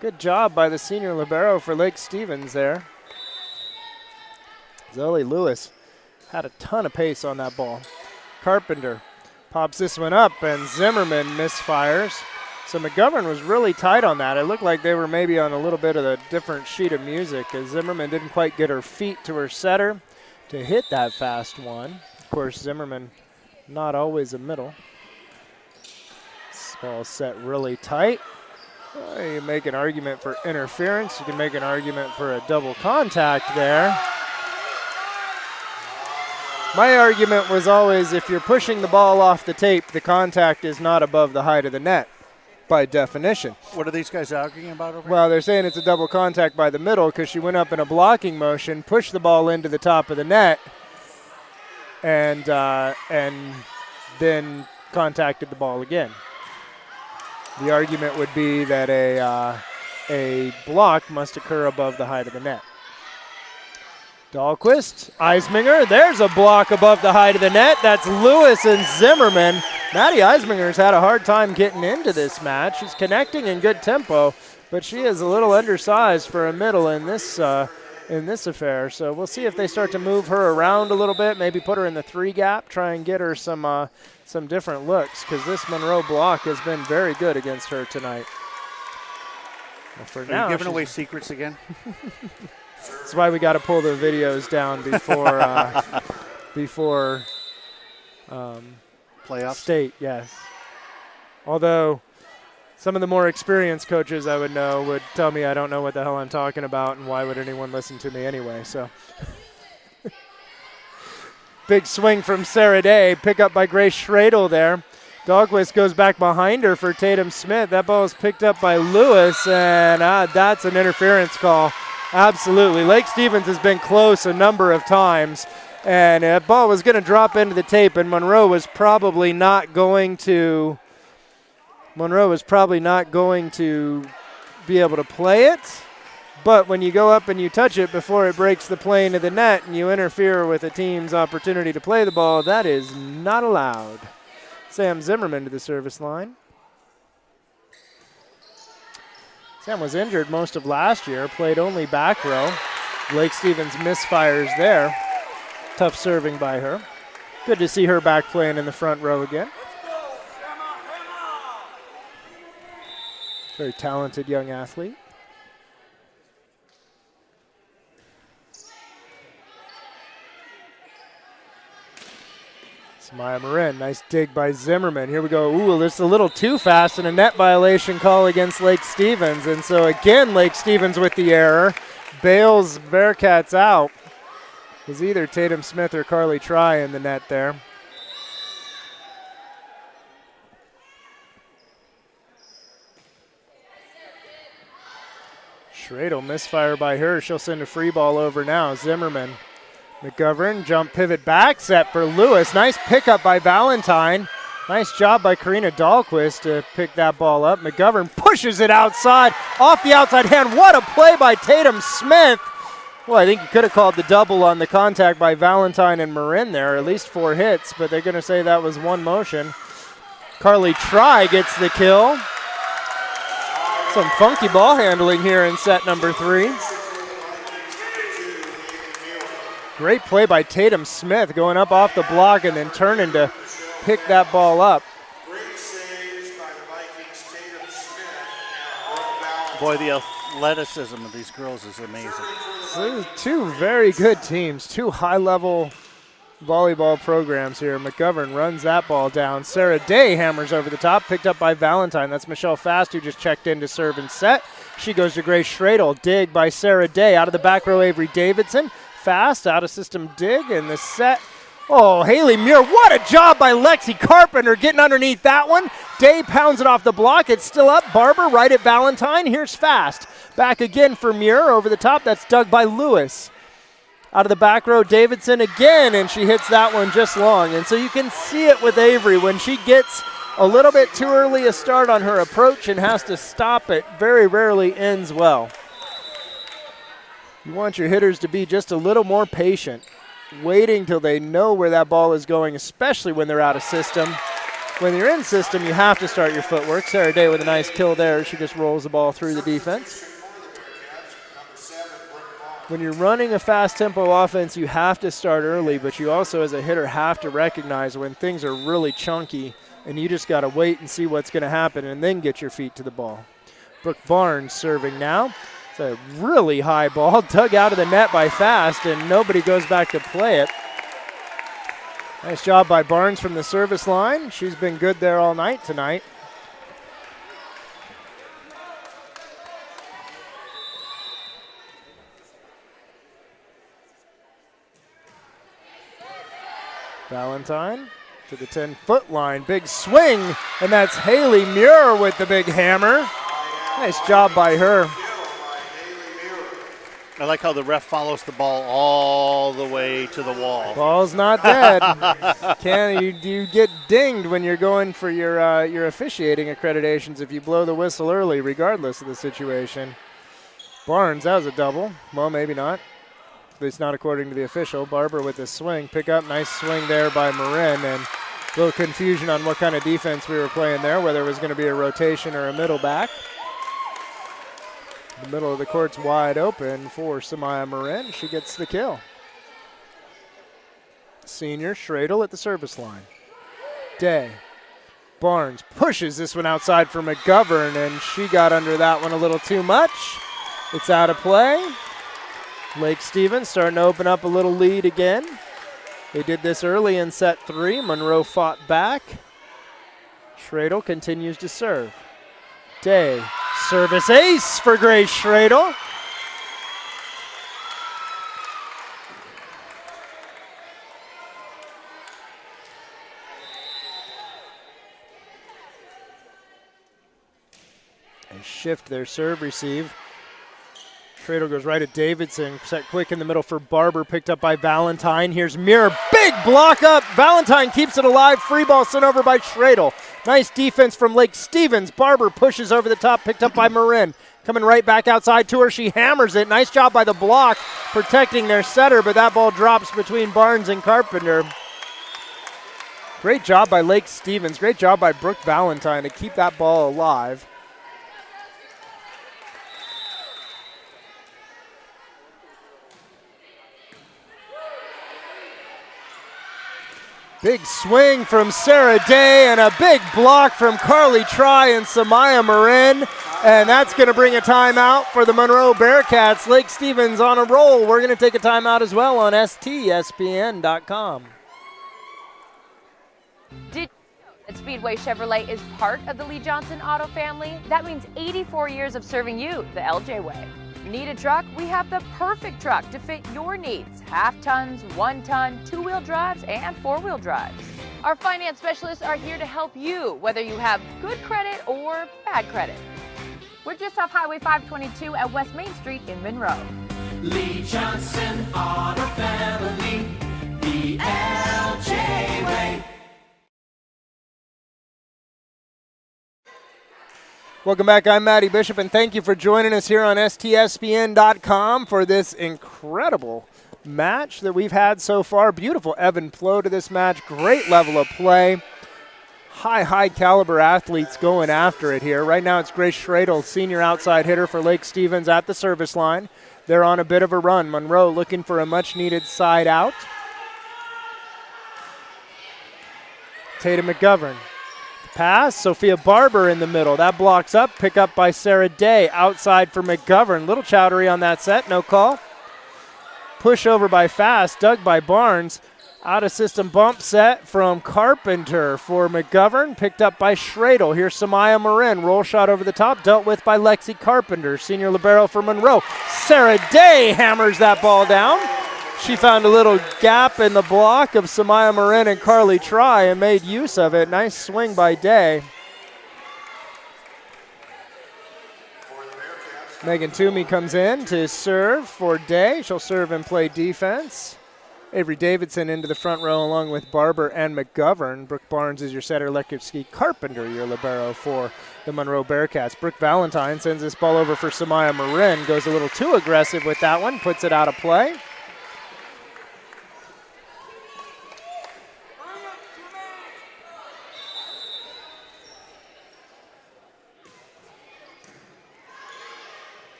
Good job by the senior libero for Lake Stevens there. Ellie Lewis had a ton of pace on that ball. Carpenter pops this one up, and Zimmerman misfires. So McGovern was really tight on that. It looked like they were maybe on a little bit of a different sheet of music as Zimmerman didn't quite get her feet to her setter to hit that fast one. Of course, Zimmerman not always a middle. This ball set really tight. Well, you can make an argument for interference. You can make an argument for a double contact there. My argument was always if you're pushing the ball off the tape, the contact is not above the height of the net. By definition. What are these guys arguing about over here? Well, they're saying it's a double contact by the middle because she went up in a blocking motion, pushed the ball into the top of the net, and then contacted the ball again. The argument would be that a block must occur above the height of the net. Dahlquist, Eisminger, there's a block above the height of the net. That's Lewis and Zimmerman. Maddie Eisminger's had a hard time getting into this match. She's connecting in good tempo, but she is a little undersized for a middle in this affair. So we'll see if they start to move her around a little bit, maybe put her in the 3 gap, try and get her some different looks, because this Monroe block has been very good against her tonight. Well, for now, are you giving away secrets again? That's why we got to pull the videos down before Playoffs? State, yes. Although some of the more experienced coaches I would know would tell me I don't know what the hell I'm talking about, and why would anyone listen to me anyway? So, big swing from Sarah Day, pick up by Grace Schradel there. Dahlquist goes back behind her for Tatum Smith. That ball is picked up by Lewis, and that's an interference call. Absolutely. Lake Stevens has been close a number of times, and that ball was going to drop into the tape, and Monroe was probably not going to be able to play it. But when you go up and you touch it before it breaks the plane of the net and you interfere with a team's opportunity to play the ball, that is not allowed. Sam Zimmerman to the service line. Sam was injured most of last year, played only back row. Lake Stevens misfires there. Tough serving by her. Good to see her back playing in the front row again. Very talented young athlete. Maya Marin, nice dig by Zimmerman. Here we go. Ooh, this is a little too fast and a net violation call against Lake Stevens. And so again, Lake Stevens with the error. Bails Bearcats out. It was either Tatum Smith or Carly Try in the net there. Schradel, misfire by her. She'll send a free ball over now. Zimmerman. McGovern, jump pivot back, set for Lewis. Nice pickup by Valentine. Nice job by Karina Dahlquist to pick that ball up. McGovern pushes it outside, off the outside hand. What a play by Tatum Smith. Well, I think you could have called the double on the contact by Valentine and Marin there, at least 4 hits, but they're going to say that was one motion. Carly Try gets the kill. Some funky ball handling here in set number 3. Great play by Tatum Smith, going up off the block and then turning to pick that ball up. Great saves by the Vikings, Tatum Smith. Boy, the athleticism of these girls is amazing. So 2 very good teams, 2 high-level volleyball programs here. McGovern runs that ball down. Sarah Day hammers over the top, picked up by Valentine. That's Michelle Fast, who just checked in to serve and set. She goes to Grace Schradel. Dig by Sarah Day. Out of the back row, Avery Davidson. Fast, out of system dig, and the set. Oh, Haley Muir, what a job by Lexi Carpenter getting underneath that one. Day pounds it off the block. It's still up. Barber right at Valentine. Here's Fast. Back again for Muir over the top. That's dug by Lewis. Out of the back row, Davidson again, and she hits that one just long. And so you can see it with Avery when she gets a little bit too early a start on her approach and has to stop it. Very rarely ends well. You want your hitters to be just a little more patient, waiting till they know where that ball is going, especially when they're out of system. When you're in system, you have to start your footwork. Sarah Day with a nice kill there. She just rolls the ball through the defense. When you're running a fast tempo offense, you have to start early, but you also as a hitter have to recognize when things are really chunky and you just got to wait and see what's going to happen and then get your feet to the ball. Brooke Barnes serving now. It's a really high ball dug out of the net by Fast, and nobody goes back to play it. Nice job by Barnes from the service line. She's been good there all night tonight. Valentine to the 10-foot line. Big swing, and that's Haley Muir with the big hammer. Nice job by her. I like how the ref follows the ball all the way to the wall. Ball's not dead. You get dinged when you're going for your officiating accreditations if you blow the whistle early, regardless of the situation. Barnes, that was a double. Well, maybe not. At least not according to the official. Barber with the swing. Pick up, nice swing there by Marin, and a little confusion on what kind of defense we were playing there, whether it was going to be a rotation or a middle back. The middle of the court's wide open for Samaya Marin. She gets the kill. Senior Schradel at the service line. Day. Barnes pushes this one outside for McGovern, and she got under that one a little too much. It's out of play. Lake Stevens starting to open up a little lead again. They did this early in set 3. Monroe fought back. Schradel continues to serve. Day. Service ace for Grace Schradel. They shift their serve receive. Schradel goes right at Davidson, set quick in the middle for Barber, picked up by Valentine. Here's Muir, big block up. Valentine keeps it alive. Free ball sent over by Schradel. Nice defense from Lake Stevens. Barber pushes over the top, picked up by Marin. Coming right back outside to her, she hammers it. Nice job by the block, protecting their setter, but that ball drops between Barnes and Carpenter. Great job by Lake Stevens. Great job by Brooke Valentine to keep that ball alive. Big swing from Sarah Day and a big block from Carly Try and Samaya Marin. And that's going to bring a timeout for the Monroe Bearcats. Lake Stevens on a roll. We're going to take a timeout as well on STSPN.com. Did you know that Speedway Chevrolet is part of the Lee Johnson Auto family? That means 84 years of serving you the LJ way. Need a truck? We have the perfect truck to fit your needs. Half tons, 1 ton, 2-wheel drives, and 4-wheel drives. Our finance specialists are here to help you, whether you have good credit or bad credit. We're just off Highway 522 at West Main Street in Monroe. Lee Johnson Auto Family, the LJ way. Welcome back. I'm Matty Bishop, and thank you for joining us here on STSPN.com for this incredible match that we've had so far. Beautiful ebb and flow to this match. Great level of play. High caliber athletes going after it here. Right now it's Grace Schradel, senior outside hitter for Lake Stevens at the service line. They're on a bit of a run. Monroe looking for a much-needed side out. Tatum McGovern. Pass, Sophia Barber in the middle. That blocks up, pick up by Sarah Day. Outside for McGovern. Little chowdery on that set, no call. Push over by Fast, dug by Barnes. Out of system bump set from Carpenter for McGovern, picked up by Schradel. Here's Samaya Marin, roll shot over the top, dealt with by Lexi Carpenter, senior libero for Monroe. Sarah Day hammers that ball down. She found a little gap in the block of Samaya Marin and Carly Try and made use of it. Nice swing by Day. Megan Toomey comes in to serve for Day. She'll serve and play defense. Avery Davidson into the front row along with Barber and McGovern. Brooke Barnes is your setter. Lekivsky Carpenter, your libero for the Monroe Bearcats. Brooke Valentine sends this ball over for Samaya Marin. Goes a little too aggressive with that one. Puts it out of play.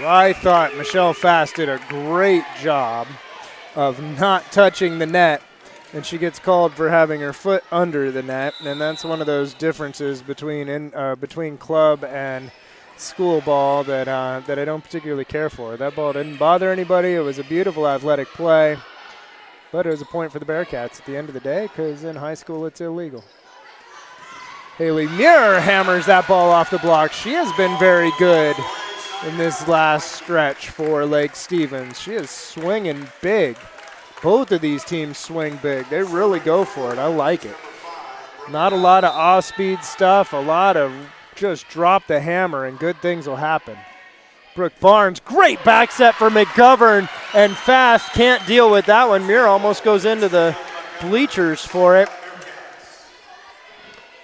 I thought Michelle Fast did a great job of not touching the net, and she gets called for having her foot under the net, and that's one of those differences between club and school ball that I don't particularly care for. That ball didn't bother anybody. It was a beautiful athletic play, but it was a point for the Bearcats at the end of the day because in high school it's illegal. Haley Muir hammers that ball off the block. She has been very good in this last stretch for Lake Stevens. She is swinging big. Both of these teams swing big. They really go for it. I like it. Not a lot of off-speed stuff, a lot of just drop the hammer and good things will happen. Brooke Barnes, great back set for McGovern, and Fast can't deal with that one. Muir almost goes into the bleachers for it.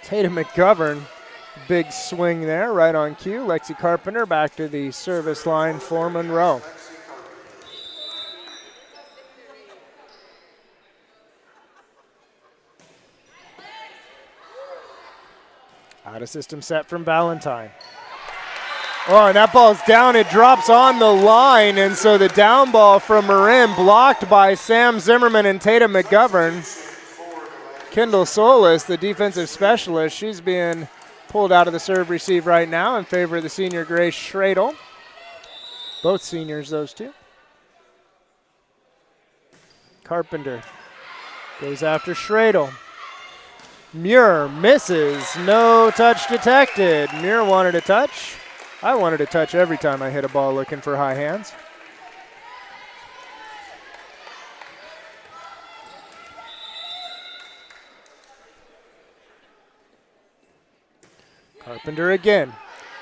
Tatum McGovern, big swing there, right on cue. Lexi Carpenter back to the service line for Monroe. Out of system set from Valentine. Oh, and that ball's down. It drops on the line, and so the down ball from Marin blocked by Sam Zimmerman and Tatum McGovern. Kendall Solis, the defensive specialist, she's being pulled out of the serve receive right now in favor of the senior Grace Schradel. Both seniors, those two. Carpenter goes after Schradel. Muir misses, no touch detected. Muir wanted a touch. I wanted a touch every time I hit a ball looking for high hands. Carpenter again,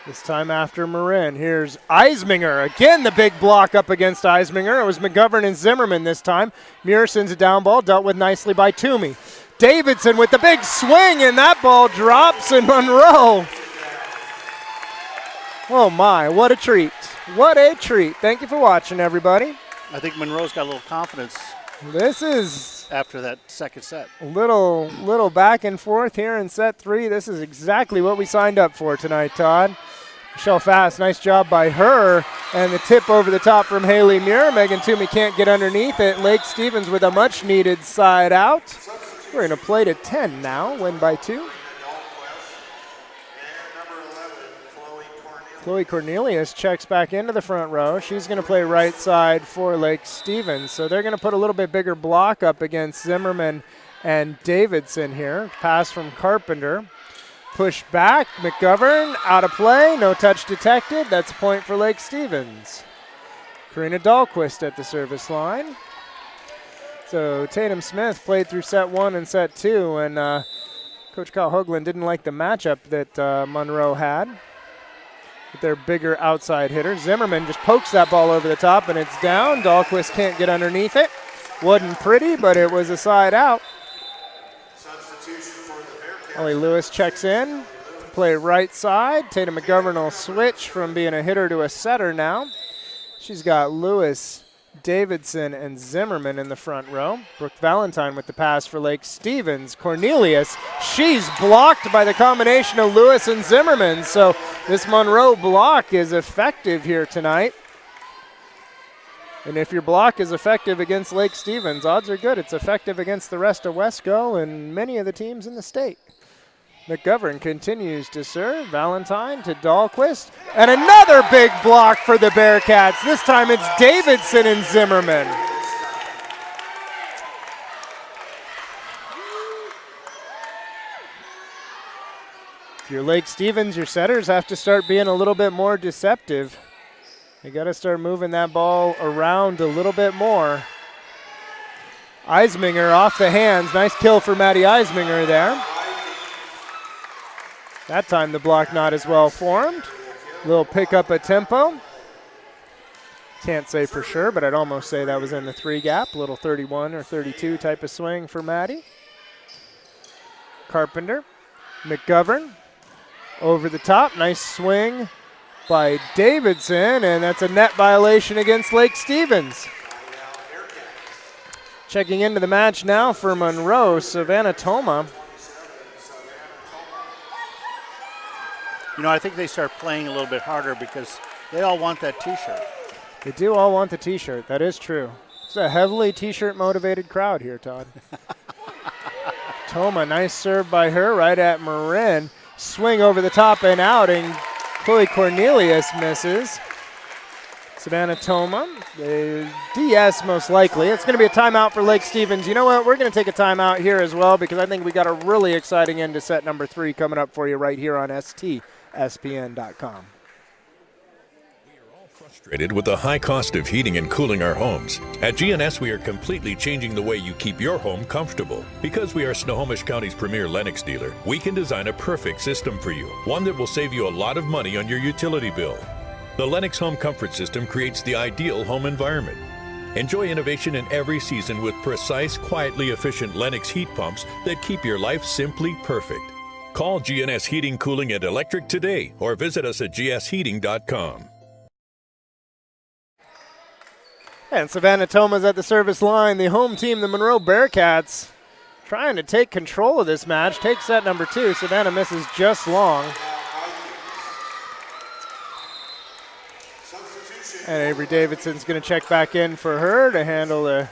this time after Marin. Here's Eisminger. Again, the big block up against Eisminger. It was McGovern and Zimmerman this time. Muir sends a down ball, dealt with nicely by Toomey. Davidson with the big swing, and that ball drops in Monroe. Oh my, what a treat. What a treat. Thank you for watching, everybody. I think Monroe's got a little confidence. This is after that second set. A little back and forth here in set 3. This is exactly what we signed up for tonight, Todd. Michelle Fast, nice job by her. And the tip over the top from Haley Muir. Megan Toomey can't get underneath it. Lake Stevens with a much needed side out. We're going to play to 10 now, win by 2. Chloe Cornelius checks back into the front row. She's going to play right side for Lake Stevens. So they're going to put a little bit bigger block up against Zimmerman and Davidson here. Pass from Carpenter. Push back. McGovern out of play. No touch detected. That's a point for Lake Stevens. Karina Dahlquist at the service line. So Tatum Smith played through set 1 and set 2. And Coach Kyle Hoagland didn't like the matchup that Monroe had with their bigger outside hitter. Zimmerman just pokes that ball over the top, and it's down. Dahlquist can't get underneath it. Wasn't pretty, but it was a side out. Ellie Lewis checks in. Play right side. Tatum McGovern will switch from being a hitter to a setter now. She's got Lewis, Davidson, and Zimmerman in the front row. Brooke Valentine with the pass for Lake Stevens. Cornelius, she's blocked by the combination of Lewis and Zimmerman. So this Monroe block is effective here tonight. And if your block is effective against Lake Stevens, odds are good it's effective against the rest of Wesco and many of the teams in the state. McGovern continues to serve. Valentine to Dahlquist. And another big block for the Bearcats. This time it's Davidson and Zimmerman. If you're Lake Stevens, your setters have to start being a little bit more deceptive. You got to start moving that ball around a little bit more. Eisminger off the hands. Nice kill for Maddie Eisminger there. That time the block not as well formed. Little pick up a tempo. Can't say for sure, but I'd almost say that was in the 3 gap. Little 31 or 32 type of swing for Maddie. Carpenter. McGovern. Over the top. Nice swing by Davidson, and that's a net violation against Lake Stevens. Checking into the match now for Monroe, Savannah Toma. You know, I think they start playing a little bit harder because they all want that T-shirt. They do all want the T-shirt. That is true. It's a heavily T-shirt motivated crowd here, Todd. Toma, nice serve by her right at Marin. Swing over the top and out, and Chloe Cornelius misses. Savannah Toma, the DS most likely. It's going to be a timeout for Lake Stevens. You know what? We're going to take a timeout here as well because I think we got a really exciting end to set number 3 coming up for you right here on STSPN.com. Frustrated with the high cost of heating and cooling our homes. At GNS, we are completely changing the way you keep your home comfortable. Because we are Snohomish County's premier Lennox dealer, we can design a perfect system for you, one that will save you a lot of money on your utility bill. The Lennox Home Comfort System creates the ideal home environment. Enjoy innovation in every season with precise, quietly efficient Lennox heat pumps that keep your life simply perfect. Call GNS Heating, Cooling, and Electric today or visit us at gsheating.com. And Savannah Toma's at the service line. The home team, the Monroe Bearcats, trying to take control of this match. Take set number 2. Savannah misses just long. And Avery Davidson's going to check back in for her to handle the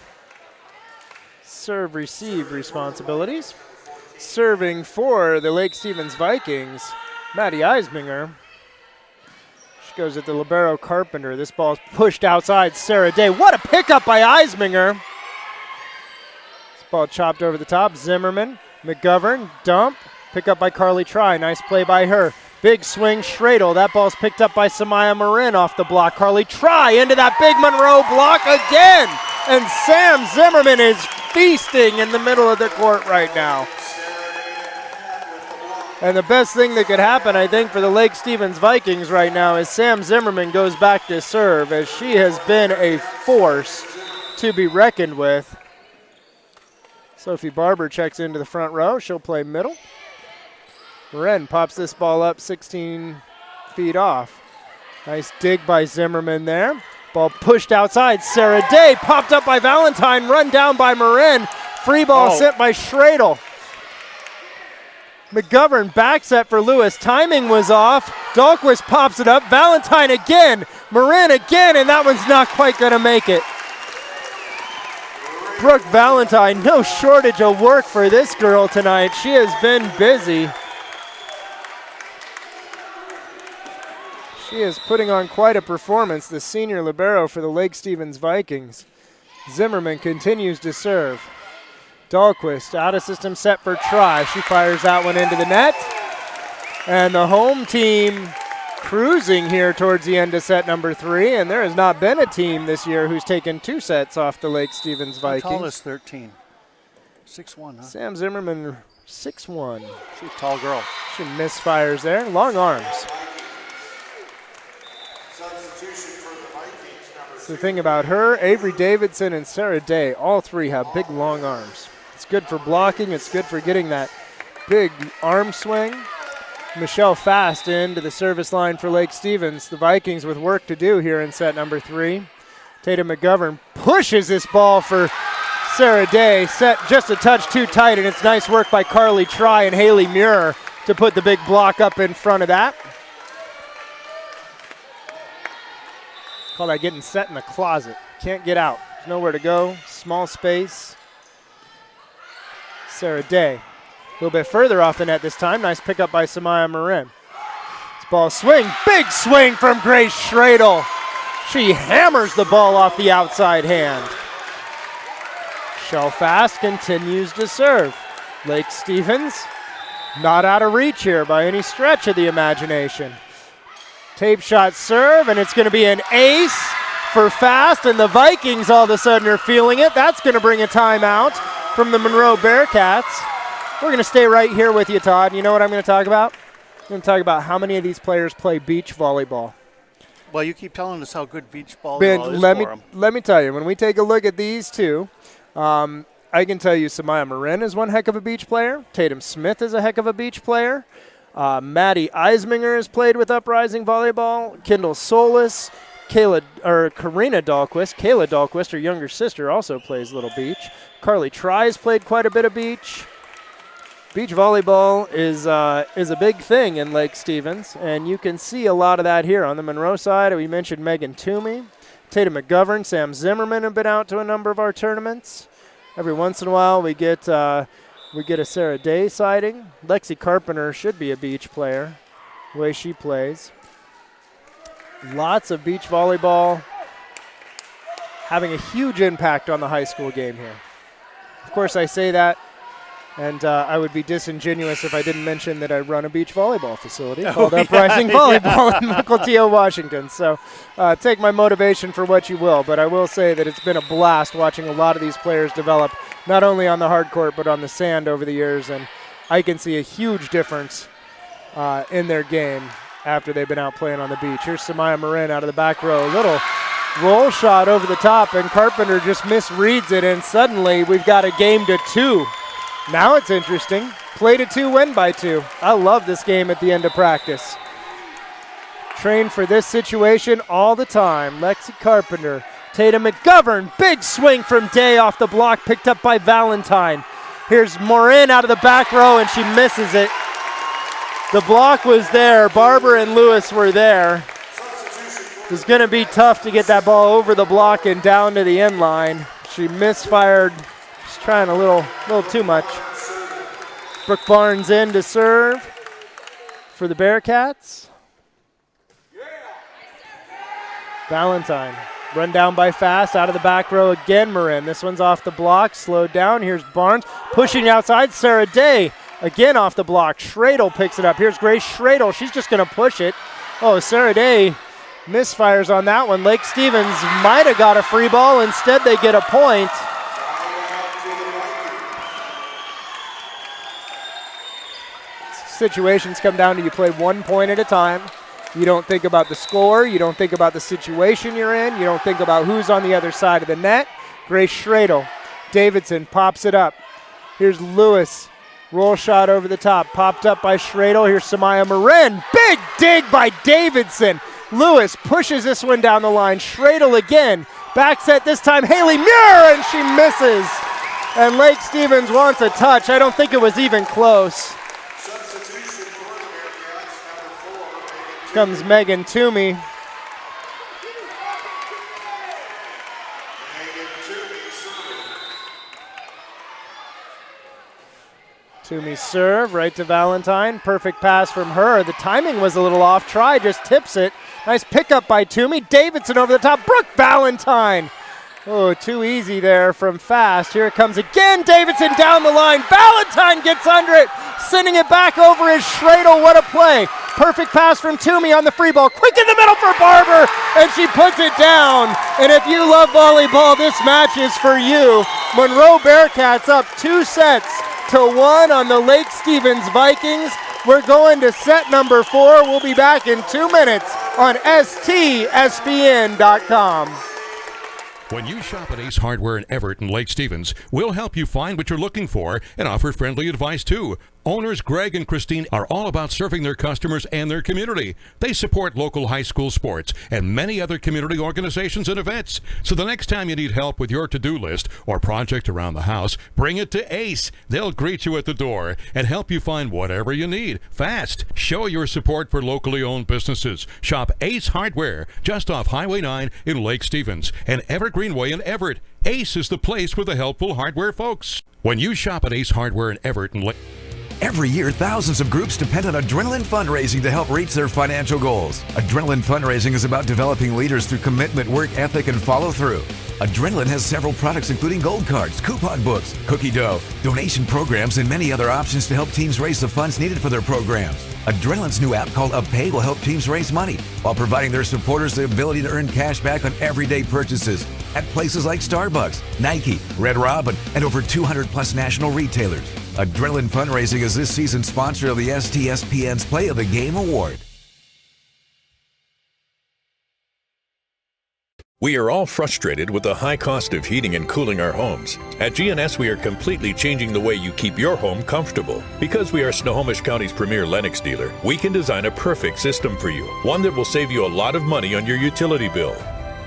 serve-receive responsibilities. Serving for the Lake Stevens Vikings, Maddie Eisminger. She goes at the libero Carpenter. This ball's pushed outside Sarah Day. What a pickup by Eisminger. This ball chopped over the top. Zimmerman, McGovern, dump. Pick up by Carly Try. Nice play by her. Big swing, Schradel. That ball's picked up by Samaya Marin off the block. Carly Try into that big Monroe block again. And Sam Zimmerman is feasting in the middle of the court right now. And the best thing that could happen, I think, for the Lake Stevens Vikings right now is Sam Zimmerman goes back to serve, as she has been a force to be reckoned with. Sophie Barber checks into the front row. She'll play middle. Marin pops this ball up 16 feet off. Nice dig by Zimmerman there. Ball pushed outside. Sarah Day popped up by Valentine, run down by Marin. Free ball sent by Schradel. McGovern back set for Lewis. Timing was off. Dahlquist pops it up. Valentine again. Marin again, and that one's not quite going to make it. Brooke Valentine, no shortage of work for this girl tonight. She has been busy. She is putting on quite a performance, the senior libero for the Lake Stevens Vikings. Zimmerman continues to serve. Dahlquist out of system set for try. She fires that one into the net. And the home team cruising here towards the end of set number 3, and there has not been a team this year who's taken 2 sets off the Lake Stevens Vikings. How tall is 13? 6'1", huh? Sam Zimmerman, 6'1". She's a tall girl. She misfires there. Long arms. That's the thing about her, Avery Davidson and Sarah Day, all 3 have big, long arms. It's good for blocking. It's good for getting that big arm swing. Michelle Fast into the service line for Lake Stevens. The Vikings with work to do here in set number 3. Tatum McGovern pushes this ball for Sarah Day. Set just a touch too tight, and it's nice work by Carly Try and Haley Muir to put the big block up in front of that. Call that getting set in the closet. Can't get out. There's nowhere to go. Small space. Sarah Day. A little bit further off the net this time. Nice pickup by Samaya Marin. This ball swing. Big swing from Grace Schradel. She hammers the ball off the outside hand. Shell Fast continues to serve. Lake Stevens not out of reach here by any stretch of the imagination. Tape shot serve, and it's going to be an ace for Fast, and the Vikings all of a sudden are feeling it. That's going to bring a timeout from the Monroe Bearcats. We're going to stay right here with you, Todd. You know what I'm going to talk about? I'm going to talk about how many of these players play beach volleyball. Well, you keep telling us how good beach volleyball is for them. Let me tell you, when we take a look at these two, I can tell you Samaya Marin is one heck of a beach player. Tatum Smith is a heck of a beach player. Maddie Eisminger has played with Uprising Volleyball. Kendall Solis, Karina Dahlquist. Kayla Dahlquist, her younger sister, also plays Little Beach. Carly Try has played quite a bit of beach. Beach volleyball is a big thing in Lake Stevens, and you can see a lot of that here. On the Monroe side, we mentioned Megan Toomey. Tatum McGovern, Sam Zimmerman have been out to a number of our tournaments. Every once in a while, we get a Sarah Day sighting. Lexi Carpenter should be a beach player, the way she plays. Lots of beach volleyball having a huge impact on the high school game here. Of course, I say that, and I would be disingenuous if I didn't mention that I run a beach volleyball facility called Uprising Volleyball in Mukilteo, Washington. So take my motivation for what you will, but I will say that it's been a blast watching a lot of these players develop, not only on the hard court but on the sand over the years, and I can see a huge difference in their game after they've been out playing on the beach. Here's Samaya Marin out of the back row. A little roll shot over the top, and Carpenter just misreads it, and suddenly we've got a game to 2. Now it's interesting. Play to 2, win by 2. I love this game at the end of practice. Train for this situation all the time. Lexi Carpenter, Tatum McGovern, big swing from Day off the block, picked up by Valentine. Here's Morin out of the back row, and she misses it. The block was there. Barber and Lewis were there. It was going to be tough to get that ball over the block and down to the end line. She misfired. She's trying a little too much. Brooke Barnes in to serve for the Bearcats. Valentine run down by Fast out of the back row again. Marin. This one's off the block, slowed down. Here's Barnes pushing outside. Sarah Day again off the block. Schradel picks it up. Here's Grace Schradel. She's just going to push it. Oh, Sarah Day misfires on that one. Lake Stevens might have got a free ball. Instead, they get a point. Situations come down to you play 1 point at a time. You don't think about the score. You don't think about the situation you're in. You don't think about who's on the other side of the net. Grace Schradel. Davidson pops it up. Here's Lewis. Roll shot over the top. Popped up by Schradel. Here's Samaya Marin. Big dig by Davidson. Lewis pushes this one down the line. Schradel again. Back set this time. Haley Muir, and she misses. And Lake Stevens wants a touch. I don't think it was even close. comes Megan Toomey. Toomey serve right to Valentine. Perfect pass from her. The timing was a little off. Try just tips it. Nice pickup by Toomey. Davidson over the top. Brooke Valentine. Oh, too easy there from Fast. Here it comes again. Davidson down the line. Valentine gets under it. Sending it back over his Schradel. What a play. Perfect pass from Toomey on the free ball. Quick in the middle for Barber. And she puts it down. And if you love volleyball, this match is for you. Monroe Bearcats up 2-1 on the Lake Stevens Vikings. We're going to set number 4. We'll be back in 2 minutes on STSPN.com. When you shop at Ace Hardware in Everett and Lake Stevens, we'll help you find what you're looking for and offer friendly advice too. Owners Greg and Christine are all about serving their customers and their community. They support local high school sports and many other community organizations and events. So the next time you need help with your to-do list or project around the house, bring it to Ace. They'll greet you at the door and help you find whatever you need fast. Show your support for locally owned businesses. Shop Ace Hardware just off Highway 9 in Lake Stevens and Everett Greenway in Everett. Ace is the place for the helpful hardware folks. When you shop at Ace Hardware in Everett and Lake... Every year, thousands of groups depend on Adrenaline Fundraising to help reach their financial goals. Adrenaline Fundraising is about developing leaders through commitment, work ethic, and follow-through. Adrenaline has several products including gold cards, coupon books, cookie dough, donation programs, and many other options to help teams raise the funds needed for their programs. Adrenaline's new app called UpPay will help teams raise money while providing their supporters the ability to earn cash back on everyday purchases at places like Starbucks, Nike, Red Robin, and over 200 plus national retailers. Adrenaline Fundraising is this season's sponsor of the STSPN's Play of the Game Award. We are all frustrated with the high cost of heating and cooling our homes. At GNS, we are completely changing the way you keep your home comfortable. Because we are Snohomish County's premier Lennox dealer, we can design a perfect system for you, one that will save you a lot of money on your utility bill.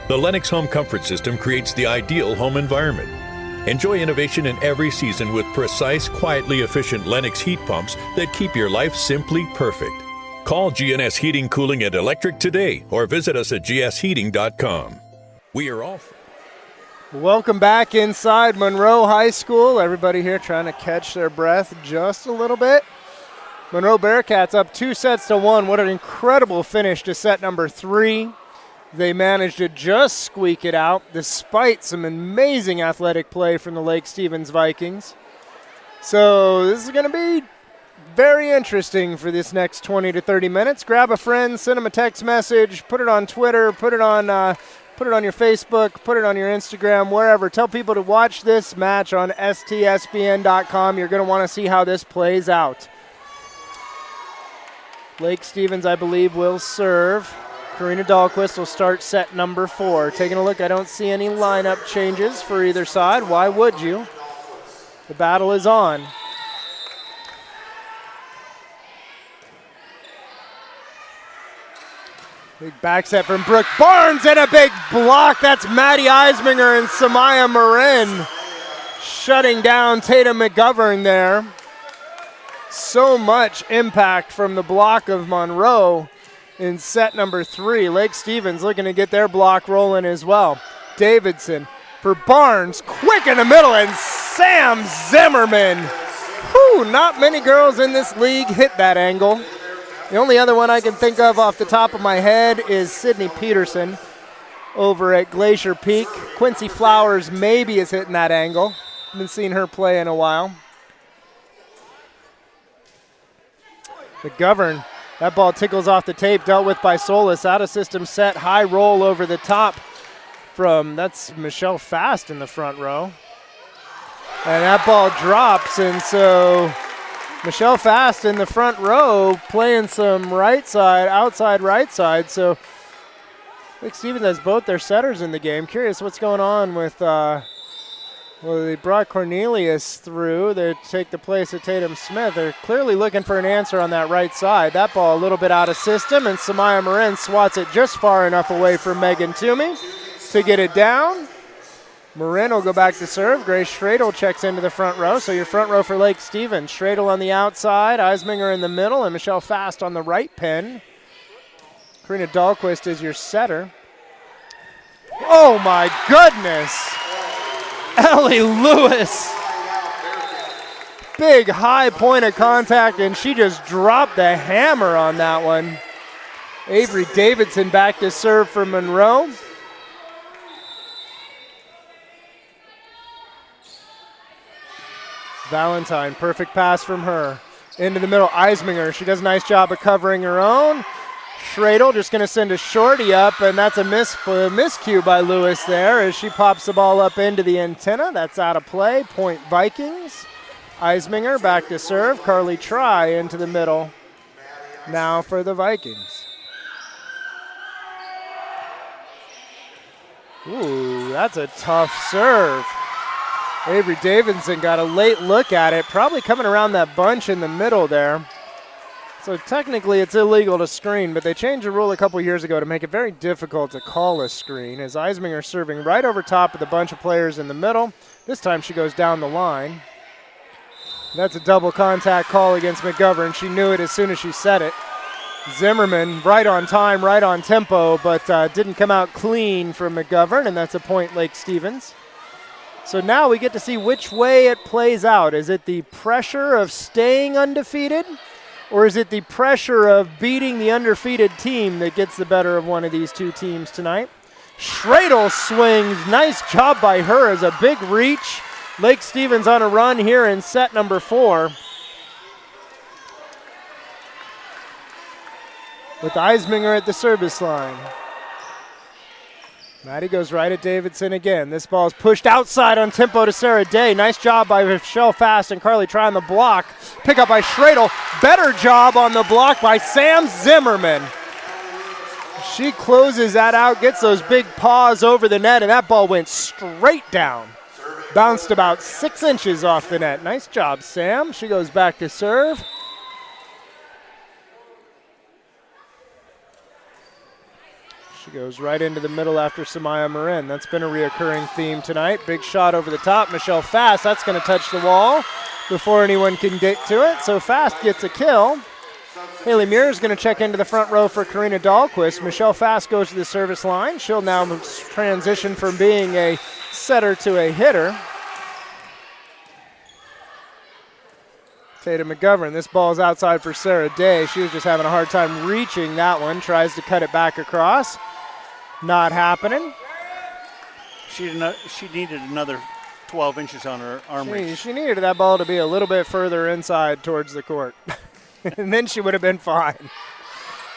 The Lennox Home Comfort System creates the ideal home environment. Enjoy innovation in every season with precise, quietly efficient Lennox heat pumps that keep your life simply perfect. Call GNS Heating, Cooling, and Electric today or visit us at gsheating.com. We are all... Welcome back inside Monroe High School. Everybody here trying to catch their breath just a little bit. Monroe Bearcats up 2-1. What an incredible finish to set number 3. They managed to just squeak it out despite some amazing athletic play from the Lake Stevens Vikings. So this is going to be very interesting for this next 20 to 30 minutes. Grab a friend, send them a text message, put it on Twitter, put it on your Facebook, put it on your Instagram, wherever. Tell people to watch this match on STSPN.com. You're going to want to see how this plays out. Lake Stevens, I believe, will serve. Karina Dahlquist will start set number 4. Taking a look, I don't see any lineup changes for either side. Why would you? The battle is on. Big back set from Brooke Barnes and a big block. That's Maddie Eisminger and Samaya Marin shutting down Tatum McGovern there. So much impact from the block of Monroe in set number 3. Lake Stevens looking to get their block rolling as well. Davidson for Barnes, quick in the middle, and Sam Zimmerman. Whew, not many girls in this league hit that angle. The only other one I can think of off the top of my head is Sydney Peterson over at Glacier Peak. Quincy Flowers maybe is hitting that angle. Haven't seen her play in a while. McGovern, that ball tickles off the tape, dealt with by Solis. Out of system set, high roll over the top from, that's Michelle Fast in the front row. And that ball drops, and so Michelle Fast in the front row playing some right side, outside right side. So Lake Stevens has both their setters in the game. Curious what's going on with, well, they brought Cornelius through. They take the place of Tatum Smith. They're clearly looking for an answer on that right side. That ball a little bit out of system, and Samaya Marin swats it just far enough away from Megan Toomey to get it down. Marin will go back to serve. Grace Schradel checks into the front row. So your front row for Lake Stevens. Schradel on the outside, Eisminger in the middle, and Michelle Fast on the right pin. Karina Dahlquist is your setter. Oh my goodness! Ellie Lewis! Big high point of contact, and she just dropped the hammer on that one. Avery Davidson back to serve for Monroe. Valentine, perfect pass from her. Into the middle, Eisminger. She does a nice job of covering her own. Schradel just going to send a shorty up, and that's a miscue by Lewis there as she pops the ball up into the antenna. That's out of play. Point Vikings. Eisminger back to serve. Carly Try into the middle. Now for the Vikings. Ooh, that's a tough serve. Avery Davidson got a late look at it, probably coming around that bunch in the middle there. So technically it's illegal to screen, but they changed the rule a couple years ago to make it very difficult to call a screen, as Eisminger serving right over top of the bunch of players in the middle. This time she goes down the line. That's a double contact call against McGovern. She knew it as soon as she said it. Zimmerman right on time, right on tempo, but didn't come out clean for McGovern, and that's a point Lake Stevens. So now we get to see which way it plays out. Is it the pressure of staying undefeated, or is it the pressure of beating the undefeated team that gets the better of one of these two teams tonight? Schradel swings. Nice job by her as a big reach. Lake Stevens on a run here in set number 4. With Eisminger at the service line. Maddie goes right at Davidson again. This ball is pushed outside on tempo to Sarah Day. Nice job by Michelle Fast and Carly Try on the block. Pick up by Schradel. Better job on the block by Sam Zimmerman. She closes that out, gets those big paws over the net, and that ball went straight down. Bounced about 6 inches off the net. Nice job, Sam. She goes back to serve. She goes right into the middle after Samaya Marin. That's been a reoccurring theme tonight. Big shot over the top. Michelle Fast, that's going to touch the wall before anyone can get to it. So Fast gets a kill. Haley Muir is going to check into the front row for Karina Dahlquist. Michelle Fast goes to the service line. She'll now transition from being a setter to a hitter. Tatum McGovern, this ball's outside for Sarah Day. She was just having a hard time reaching that one. Tries to cut it back across. Not happening. She needed another 12 inches on her arm reach. She needed that ball to be a little bit further inside towards the court. And then she would have been fine.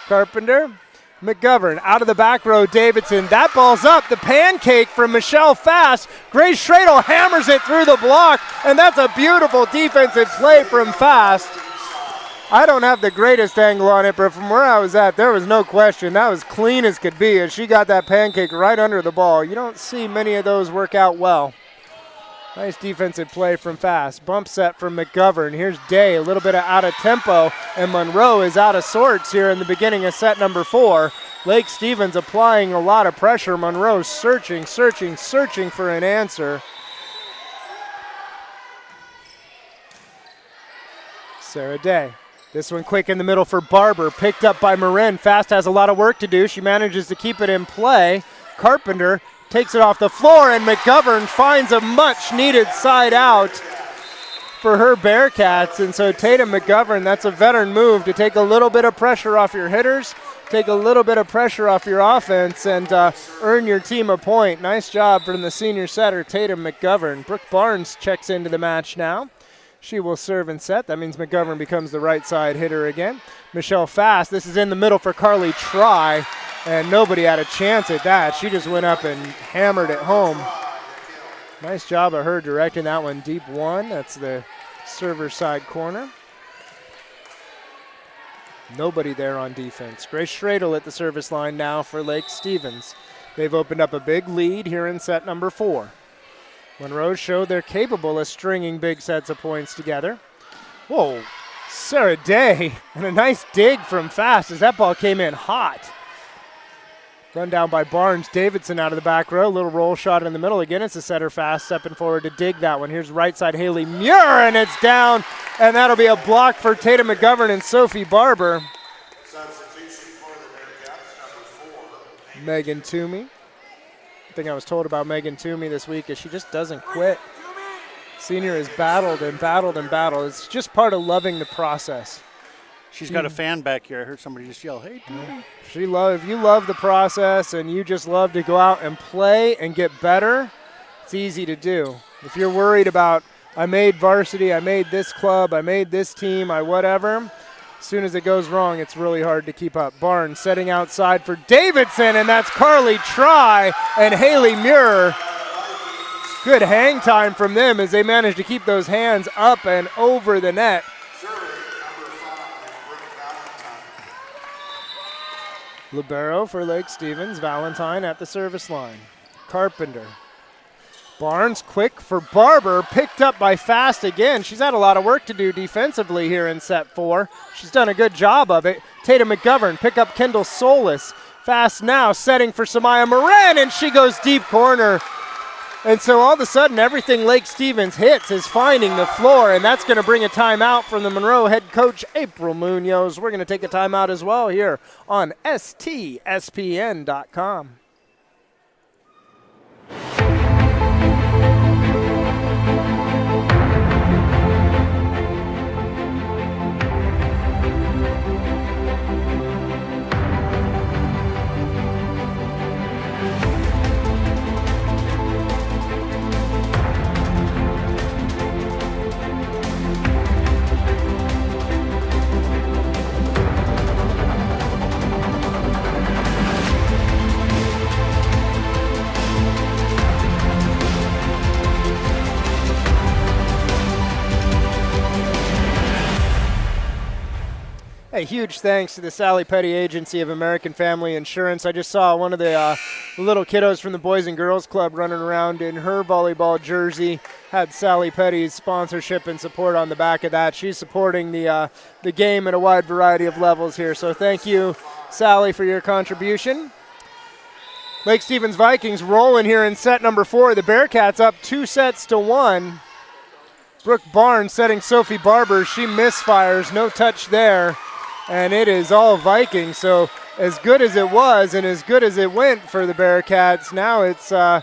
Carpenter, McGovern, out of the back row, Davidson. That ball's up. The pancake from Michelle Fast. Grace Schradel hammers it through the block, and that's a beautiful defensive play from Fast. I don't have the greatest angle on it, but from where I was at, there was no question. That was clean as could be as she got that pancake right under the ball. You don't see many of those work out well. Nice defensive play from Fast. Bump set from McGovern. Here's Day, a little bit of out of tempo, and Monroe is out of sorts here in the beginning of set number 4. Lake Stevens applying a lot of pressure. Monroe searching for an answer. Sarah Day. This one quick in the middle for Barber. Picked up by Marin. Fast has a lot of work to do. She manages to keep it in play. Carpenter takes it off the floor, and McGovern finds a much-needed side out for her Bearcats. And so Tatum McGovern, that's a veteran move to take a little bit of pressure off your hitters, take a little bit of pressure off your offense, and earn your team a point. Nice job from the senior setter, Tatum McGovern. Brooke Barnes checks into the match now. She will serve and set. That means McGovern becomes the right side hitter again. Michelle Fast, this is in the middle for Carly Try, and nobody had a chance at that. She just went up and hammered it home. Nice job of her directing that one deep one. That's the server side corner. Nobody there on defense. Grace Schradel at the service line now for Lake Stevens. They've opened up a big lead here in set number 4. Monroe showed they're capable of stringing big sets of points together. Whoa, Sarah Day, and a nice dig from Fast as that ball came in hot. Run down by Barnes. Davidson out of the back row. Little roll shot in the middle. Again, it's a setter Fast stepping forward to dig that one. Here's right side Haley Muir, and it's down. And that'll be a block for Tatum McGovern and Sophie Barber. Substitution for the Bearcats, Megan Toomey. The thing I was told about Megan Toomey this week is she just doesn't quit. Senior has battled and battled and battled. It's just part of loving the process. She's got a fan back here. I heard somebody just yell, "Hey, Toomey." If you love the process and you just love to go out and play and get better, it's easy to do. If you're worried about, I made varsity, I made this club, I made this team, I whatever, as soon as it goes wrong, it's really hard to keep up. Barnes setting outside for Davidson, and that's Carly Try and Haley Muir. Good hang time from them as they manage to keep those hands up and over the net. Libero for Lake Stevens. Valentine at the service line. Carpenter. Barnes quick for Barber. Picked up by Fast again. She's had a lot of work to do defensively here in set 4. She's done a good job of it. Tatum McGovern pick up Kendall Solis. Fast now setting for Samaya Moran, and she goes deep corner. And so all of a sudden, everything Lake Stevens hits is finding the floor, and that's going to bring a timeout from the Monroe head coach, April Munoz. We're going to take a timeout as well here on STSPN.com. Hey, huge thanks to the Sally Petty Agency of American Family Insurance. I just saw one of the little kiddos from the Boys and Girls Club running around in her volleyball jersey. Had Sally Petty's sponsorship and support on the back of that. She's supporting the game at a wide variety of levels here. So thank you, Sally, for your contribution. Lake Stevens Vikings rolling here in set number 4. The Bearcats up 2-1. Brooke Barnes setting Sophie Barber. She misfires, no touch there. And it is all Vikings. So as good as it was and as good as it went for the Bearcats, now it's a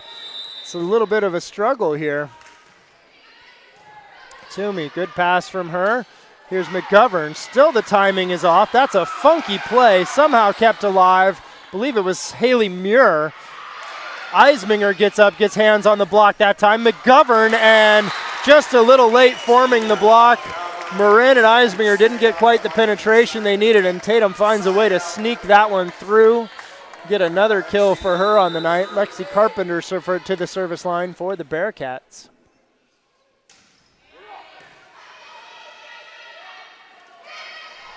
little bit of a struggle here. Toomey, good pass from her. Here's McGovern. Still the timing is off. That's a funky play, somehow kept alive. I believe it was Haley Muir. Eisminger gets up, gets hands on the block that time. McGovern, and just a little late forming the block. Marin and Eisminger didn't get quite the penetration they needed, and Tatum finds a way to sneak that one through. Get another kill for her on the night. Lexi Carpenter to the service line for the Bearcats.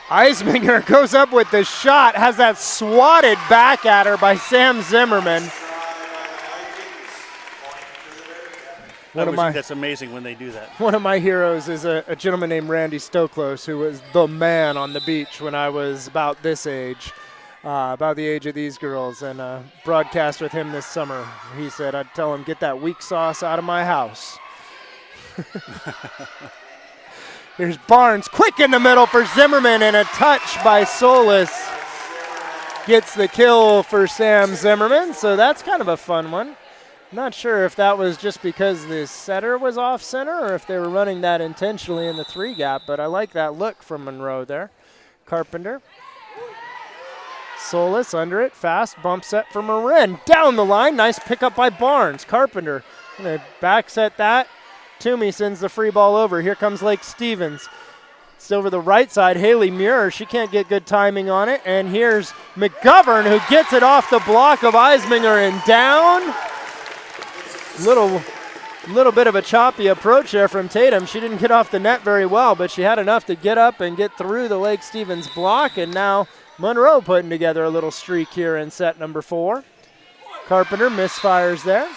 Eisminger goes up with the shot, has that swatted back at her by Sam Zimmerman. That's amazing when they do that. One of my heroes is a gentleman named Randy Stoklos, who was the man on the beach when I was about this age, about the age of these girls, and broadcast with him this summer. He said, I'd tell him, get that weak sauce out of my house. Here's Barnes, quick in the middle for Zimmerman, and a touch by Solis gets the kill for Sam Zimmerman, so that's kind of a fun one. Not sure if that was just because the setter was off center or if they were running that intentionally in the 3 gap, but I like that look from Monroe there. Carpenter. Solis under it, fast bump set for Marin. Down the line, nice pickup by Barnes. Carpenter gonna back set that. Toomey sends the free ball over. Here comes Lake Stevens. It's over the right side. Haley Muir, she can't get good timing on it. And here's McGovern, who gets it off the block of Eisminger and down. Little bit of a choppy approach there from Tatum. She didn't get off the net very well, but she had enough to get up and get through the Lake Stevens block, and now Monroe putting together a little streak here in set number 4. Carpenter misfires there.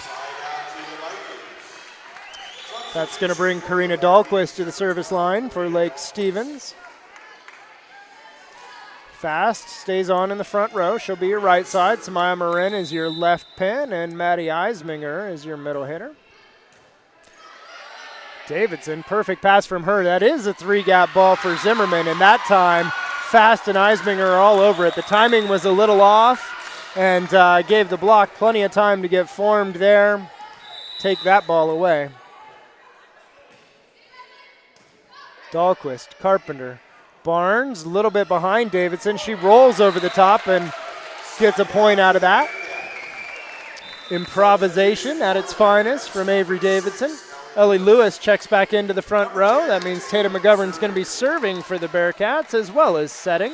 That's going to bring Karina Dahlquist to the service line for Lake Stevens. Fast stays on in the front row. She'll be your right side. Samaya Marin is your left pin, and Maddie Eisminger is your middle hitter. Davidson, perfect pass from her. That is a 3-gap ball for Zimmerman, and that time Fast and Eisminger are all over it. The timing was a little off, and gave the block plenty of time to get formed there. Take that ball away. Dahlquist, Carpenter, Barnes, a little bit behind Davidson. She rolls over the top and gets a point out of that. Improvisation at its finest from Avery Davidson. Ellie Lewis checks back into the front row. That means Tatum McGovern's going to be serving for the Bearcats as well as setting.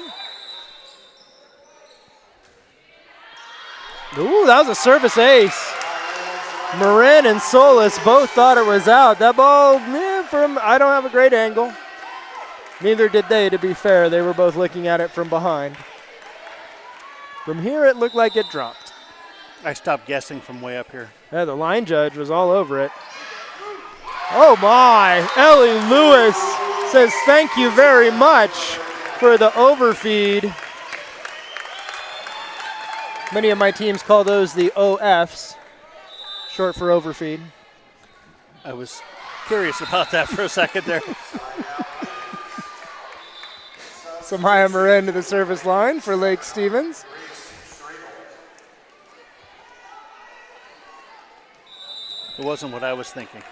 Ooh, that was a service ace. Marin and Solis both thought it was out. That ball, I don't have a great angle. Neither did they, to be fair. They were both looking at it from behind. From here, it looked like it dropped. I stopped guessing from way up here. Yeah, the line judge was all over it. Oh my, Ellie Lewis says thank you very much for the overfeed. Many of my teams call those the OFs, short for overfeed. I was curious about that for a second there. Samaya Marin to the service line for Lake Stevens. It wasn't what I was thinking.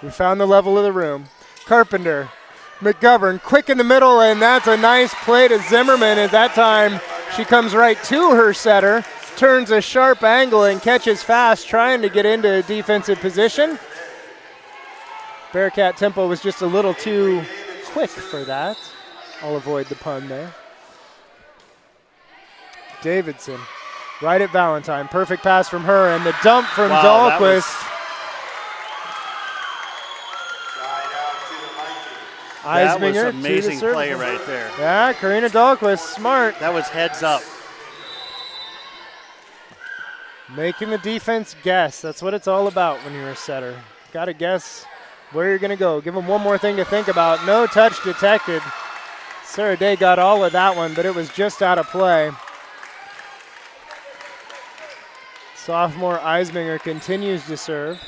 We found the level of the room. Carpenter, McGovern, quick in the middle, and that's a nice play to Zimmerman. At that time, she comes right to her setter, turns a sharp angle and catches fast, trying to get into a defensive position. Bearcat tempo was just a little too quick for that. I'll avoid the pun there. Davidson, right at Valentine. Perfect pass from her, and the dump from Dahlquist. That was Eisminger amazing play right there. Yeah, Karina Dahlquist, smart. That was heads up. Making the defense guess. That's what it's all about when you're a setter. Got to guess where you're going to go. Give them one more thing to think about. No touch detected. Sarah Day got all of that one, but it was just out of play. Sophomore Eisminger continues to serve.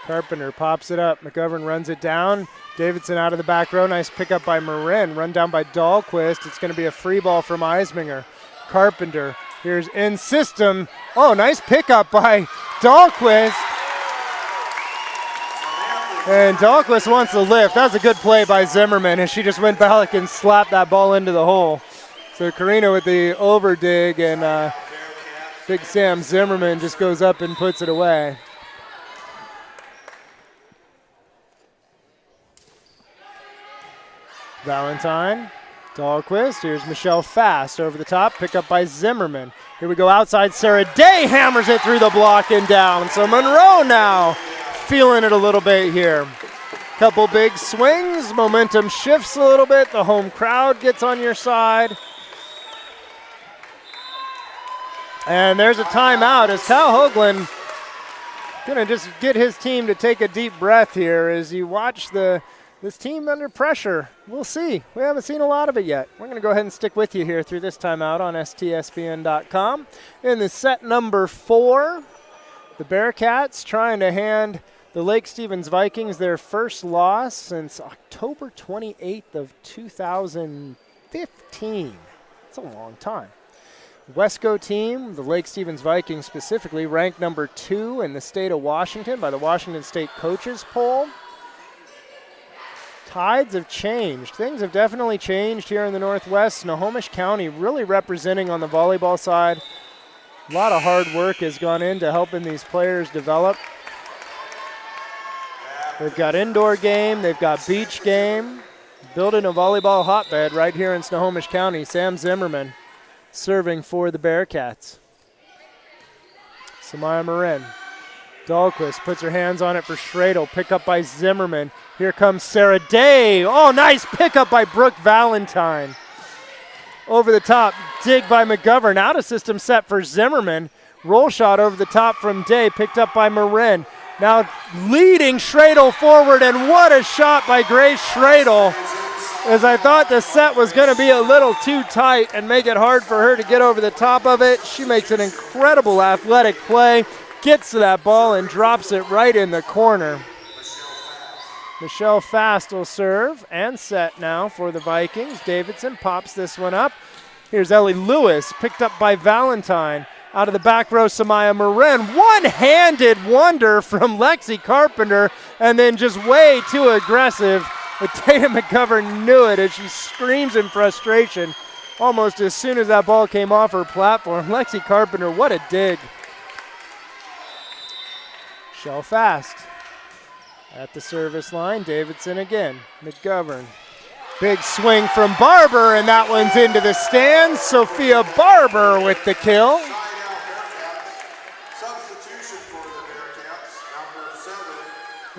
Carpenter pops it up. McGovern runs it down. Davidson out of the back row. Nice pickup by Marin. Run down by Dahlquist. It's going to be a free ball from Eisminger. Carpenter. Here's in system. Oh, nice pickup by Dahlquist. And Dahlquist wants the lift. That was a good play by Zimmerman, and she just went back and slapped that ball into the hole. So Karina with the over dig, and Big Sam Zimmerman just goes up and puts it away. Valentine, Dahlquist, here's Michelle Fast over the top, pick up by Zimmerman. Here we go outside, Sarah Day hammers it through the block and down. So Monroe now feeling it a little bit here. Couple big swings, momentum shifts a little bit, the home crowd gets on your side. And there's a timeout as Kyle Hoagland gonna just get his team to take a deep breath here as you watch this team under pressure. We'll see. We haven't seen a lot of it yet. We're going to go ahead and stick with you here through this timeout on STSPN.com. In the set number 4, the Bearcats trying to hand the Lake Stevens Vikings their first loss since October 28th of 2015. It's a long time. Wesco team, the Lake Stevens Vikings specifically, ranked number 2 in the state of Washington by the Washington State Coaches Poll. Tides have changed. Things have definitely changed here in the Northwest. Snohomish County really representing on the volleyball side. A lot of hard work has gone into helping these players develop. They've got indoor game, they've got beach game. Building a volleyball hotbed right here in Snohomish County. Sam Zimmerman serving for the Bearcats. Samaya Marin. Dahlquist puts her hands on it for Schradel. Pick up by Zimmerman. Here comes Sarah Day. Oh, nice pickup by Brooke Valentine. Over the top, dig by McGovern. Out of system set for Zimmerman. Roll shot over the top from Day, picked up by Marin. Now leading Schradel forward, and what a shot by Grace Schradel. As I thought the set was going to be a little too tight and make it hard for her to get over the top of it. She makes an incredible athletic play. Gets to that ball and drops it right in the corner. Michelle Fast will serve and set now for the Vikings. Davidson pops this one up. Here's Ellie Lewis, picked up by Valentine. Out of the back row, Samaya Marin. One-handed wonder from Lexi Carpenter, and then just way too aggressive. But Tatum McGovern knew it as she screams in frustration almost as soon as that ball came off her platform. Lexi Carpenter, what a dig. Shell Fast at the service line. Davidson again. McGovern. Big swing from Barber, and that one's into the stands. Sophia Barber with the kill. Substitution for the Bearcats,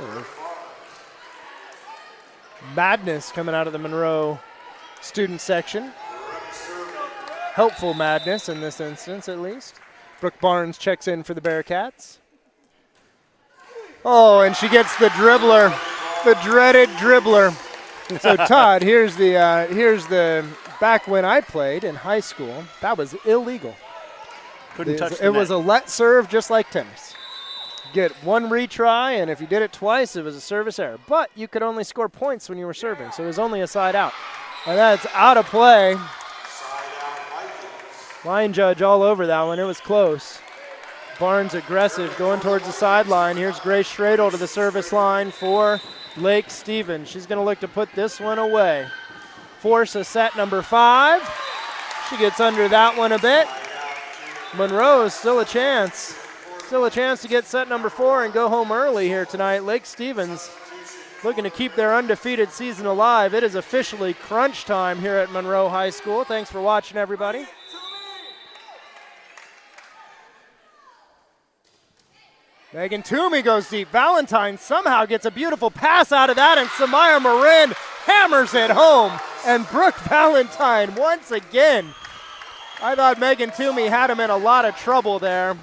number 7. Madness coming out of the Monroe student section. Helpful madness in this instance, at least. Brooke Barnes checks in for the Bearcats. Oh, and she gets the dribbler, the dreaded dribbler. So Todd, here's the back when I played in high school, that was illegal. Couldn't touch the It was net. a let serve just like tennis. Get one retry, and if you did it twice, it was a service error. But you could only score points when you were serving, so it was only a side out. And that's out of play. Line judge all over that one. It was close. Barnes aggressive, going towards the sideline. Here's Grace Schradel to the service line for Lake Stevens. She's going to look to put this one away. Force a set number 5. She gets under that one a bit. Monroe is still a chance. Still a chance to get set number 4 and go home early here tonight. Lake Stevens looking to keep their undefeated season alive. It is officially crunch time here at Monroe High School. Thanks for watching, everybody. Megan Toomey goes deep. Valentine somehow gets a beautiful pass out of that, and Samaya Marin hammers it home. And Brooke Valentine once again. I thought Megan Toomey had him in a lot of trouble there.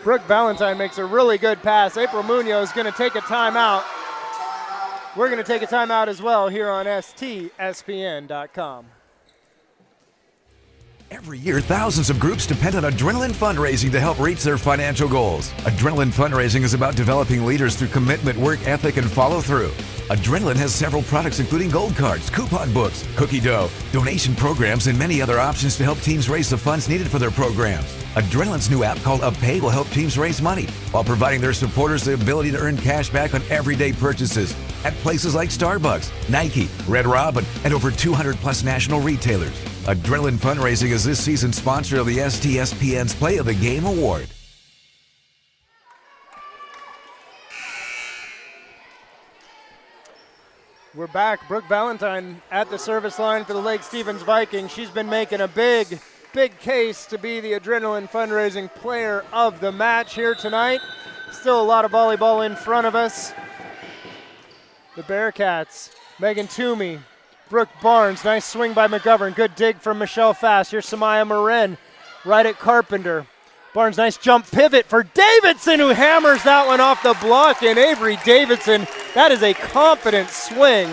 Brooke Valentine makes a really good pass. April Munoz is going to take a timeout. We're going to take a timeout as well here on STSPN.com. Every year, thousands of groups depend on Adrenaline Fundraising to help reach their financial goals. Adrenaline Fundraising is about developing leaders through commitment, work ethic, and follow-through. Adrenaline has several products including gold cards, coupon books, cookie dough, donation programs, and many other options to help teams raise the funds needed for their programs. Adrenaline's new app called UpPay will help teams raise money while providing their supporters the ability to earn cash back on everyday purchases at places like Starbucks, Nike, Red Robin, and over 200 plus national retailers. Adrenaline Fundraising is this season's sponsor of the STSPN's Play of the Game Award. We're back. Brooke Valentine at the service line for the Lake Stevens Vikings. She's been making a big case to be the Adrenaline Fundraising Player of the Match here tonight. Still a lot of volleyball in front of us. The Bearcats, Megan Toomey, Brooke Barnes, nice swing by McGovern. Good dig from Michelle Fast. Here's Samaya Marin right at Carpenter. Barnes, nice jump pivot for Davidson, who hammers that one off the block. And Avery Davidson, that is a confident swing.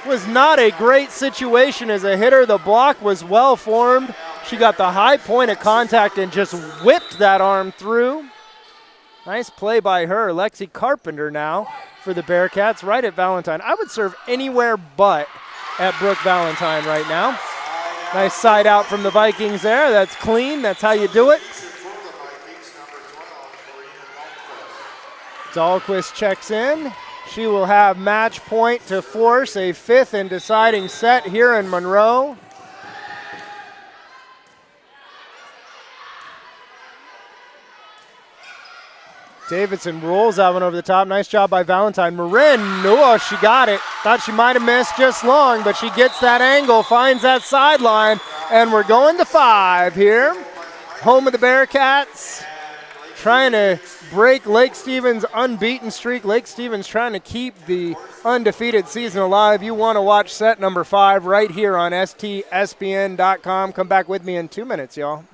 Was not a great situation as a hitter. The block was well formed. She got the high point of contact and just whipped that arm through. Nice play by her. Lexi Carpenter now for the Bearcats right at Valentine. I would serve anywhere but at Brooke Valentine right now. Nice side out from the Vikings there. That's clean. That's how you do it. Dahlquist checks in. She will have match point to force a 5th and deciding set here in Monroe. Davidson rolls that one over the top. Nice job by Valentine. Marin, oh, she got it. Thought she might have missed just long, but she gets that angle, finds that sideline, and we're going to 5 here. Home of the Bearcats, trying to break Lake Stevens' unbeaten streak. Lake Stevens trying to keep the undefeated season alive. You want to watch set number 5 right here on STSPN.com. Come back with me in 2 minutes, y'all.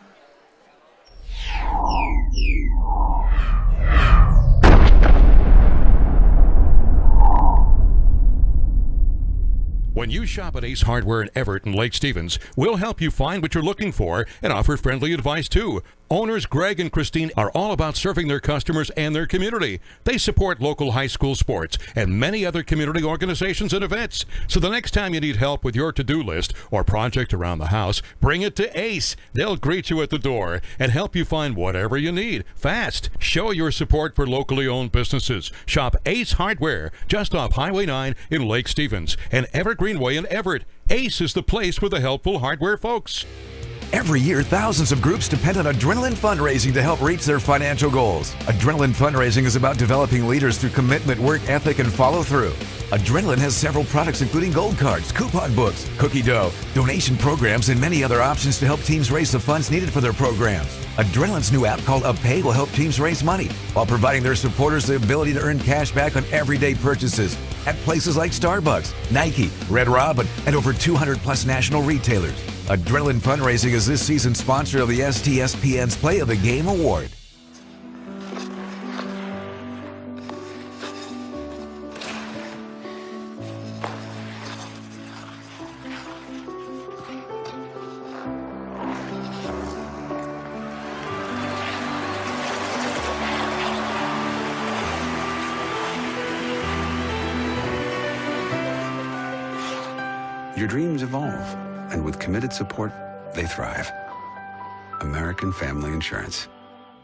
When you shop at Ace Hardware in Everett and Lake Stevens, we'll help you find what you're looking for and offer friendly advice too. Owners Greg and Christine are all about serving their customers and their community. They support local high school sports and many other community organizations and events. So the next time you need help with your to-do list or project around the house, bring it to Ace. They'll greet you at the door and help you find whatever you need fast. Show your support for locally owned businesses. Shop Ace Hardware just off Highway 9 in Lake Stevens and Evergreen Way in Everett. Ace is the place for the helpful hardware folks. Every year, thousands of groups depend on Adrenaline Fundraising to help reach their financial goals. Adrenaline Fundraising is about developing leaders through commitment, work ethic, and follow-through. Adrenaline has several products including gold cards, coupon books, cookie dough, donation programs, and many other options to help teams raise the funds needed for their programs. Adrenaline's new app called UpPay will help teams raise money while providing their supporters the ability to earn cash back on everyday purchases at places like Starbucks, Nike, Red Robin, and over 200 plus national retailers. Adrenaline Fundraising is this season's sponsor of the STSPN's Play of the Game Award. Your dreams evolve, and with committed support, they thrive. American Family Insurance.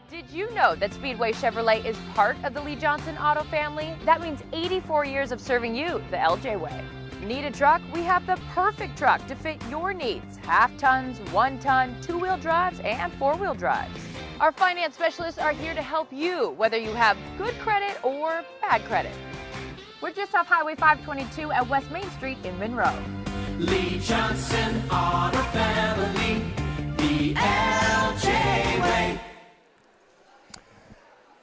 Did you know that Speedway Chevrolet is part of the Lee Johnson Auto family? That means 84 years of serving you the LJ way. Need a truck? We have the perfect truck to fit your needs. Half tons, 1 ton, 2-wheel drives, and 4-wheel drives. Our finance specialists are here to help you, whether you have good credit or bad credit. We're just off Highway 522 at West Main Street in Monroe. Lee Johnson Auto Family, the LJ way.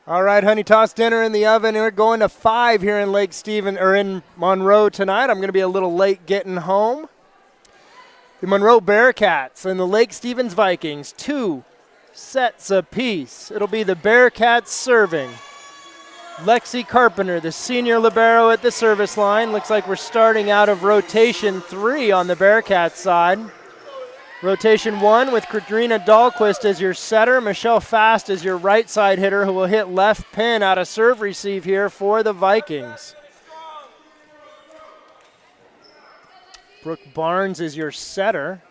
All right, honey, toss dinner in the oven. We're going to 5 here in Lake Stevens or in Monroe tonight. I'm going to be a little late getting home. The Monroe Bearcats and the Lake Stevens Vikings, 2 sets apiece. It'll be the Bearcats serving. Lexi Carpenter, the senior libero at the service line. Looks like we're starting out of rotation 3 on the Bearcats side. Rotation 1 with Kadrina Dahlquist as your setter. Michelle Fast as your right side hitter who will hit left pin out of serve receive here for the Vikings. Brooke Barnes is your setter.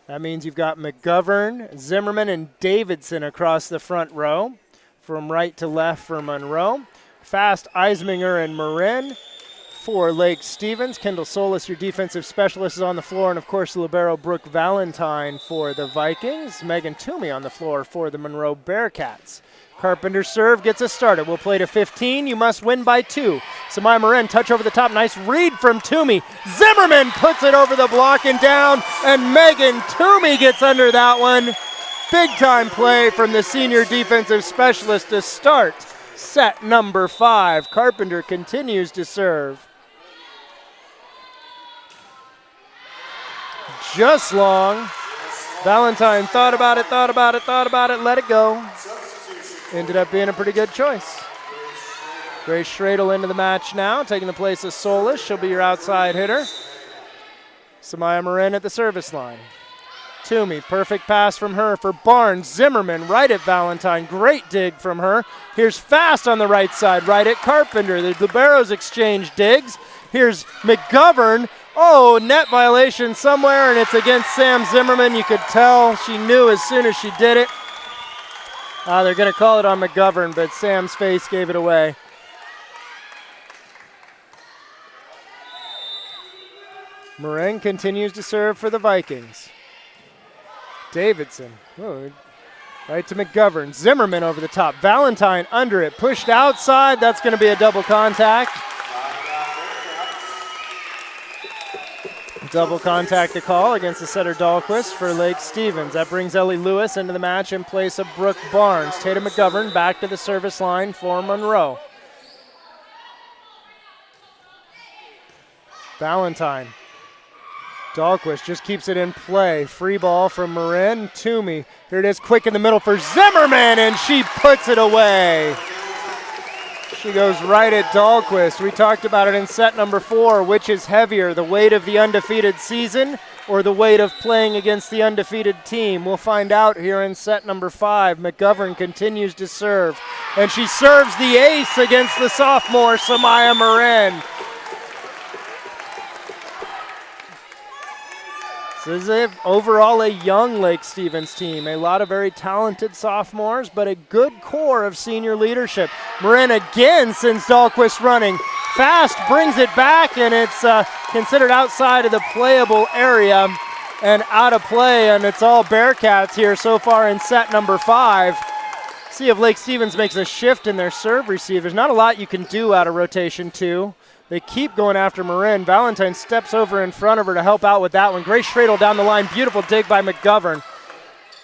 That means you've got McGovern, Zimmerman, and Davidson across the front row. From right to left for Monroe. Fast, Eisminger, and Marin for Lake Stevens. Kendall Solis, your defensive specialist, is on the floor. And, of course, libero Brooke Valentine for the Vikings. Megan Toomey on the floor for the Monroe Bearcats. Carpenter serve gets us started. We'll play to 15. You must win by 2. Samaya Marin, touch over the top. Nice read from Toomey. Zimmerman puts it over the block and down. And Megan Toomey gets under that one. Big-time play from the senior defensive specialist to start set number 5. Carpenter continues to serve. Just long. Valentine thought about it, let it go. Ended up being a pretty good choice. Grace Schradel into the match now, taking the place of Solis. She'll be your outside hitter. Samaya Marin at the service line. Toomey, perfect pass from her for Barnes. Zimmerman right at Valentine. Great dig from her. Here's Fast on the right side, right at Carpenter. The liberos exchange digs. Here's McGovern. Oh, net violation somewhere, and it's against Sam Zimmerman. You could tell she knew as soon as she did it. They're going to call it on McGovern, but Sam's face gave it away. Marin continues to serve for the Vikings. Davidson, right to McGovern. Zimmerman over the top. Valentine under it, pushed outside. That's going to be a double contact. Double contact to call against the setter Dahlquist for Lake Stevens. That brings Ellie Lewis into the match in place of Brooke Barnes. Tatum McGovern back to the service line for Monroe. Valentine. Dahlquist just keeps it in play. Free ball from Marin. Toomey. Here it is, quick in the middle for Zimmerman, and she puts it away. She goes right at Dahlquist. We talked about it in set number 4. Which is heavier, the weight of the undefeated season or the weight of playing against the undefeated team? We'll find out here in set number 5. McGovern continues to serve, and she serves the ace against the sophomore, Samaya Marin. This is overall a young Lake Stevens team. A lot of very talented sophomores, but a good core of senior leadership. Marin again sends Dahlquist running. Fast brings it back, and it's considered outside of the playable area and out of play, and it's all Bearcats here so far in set number 5. See if Lake Stevens makes a shift in their serve receive. There's not a lot you can do out of rotation 2. They keep going after Marin. Valentine steps over in front of her to help out with that one. Grace Schradel down the line. Beautiful dig by McGovern.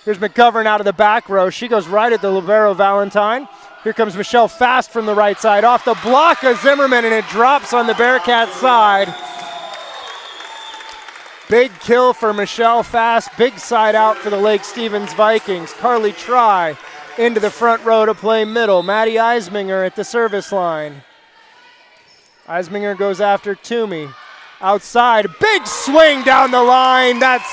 Here's McGovern out of the back row. She goes right at the libero Valentine. Here comes Michelle Fast from the right side. Off the block of Zimmerman, and it drops on the Bearcats side. Big kill for Michelle Fast. Big side out for the Lake Stevens Vikings. Carly Try into the front row to play middle. Maddie Eisminger at the service line. Eisminger goes after Toomey. Outside, big swing down the line. That's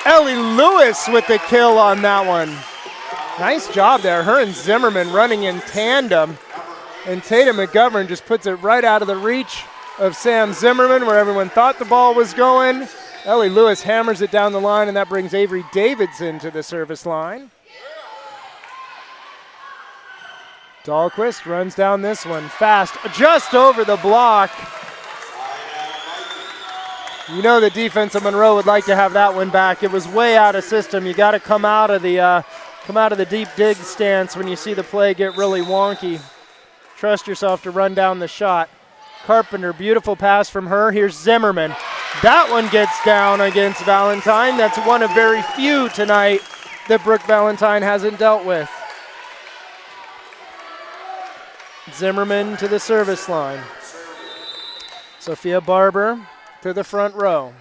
Ellie Lewis with the kill on that one. Nice job there. Her and Zimmerman running in tandem. And Tatum McGovern just puts it right out of the reach of Sam Zimmerman where everyone thought the ball was going. Ellie Lewis hammers it down the line, and that brings Avery Davidson to the service line. Dahlquist runs down this one. Fast, just over the block. You know the defense of Monroe would like to have that one back. It was way out of system. You got to come out of the deep dig stance when you see the play get really wonky. Trust yourself to run down the shot. Carpenter, beautiful pass from her. Here's Zimmerman. That one gets down against Valentine. That's one of very few tonight that Brooke Valentine hasn't dealt with. Zimmerman to the service line. Sophia Barber to the front row.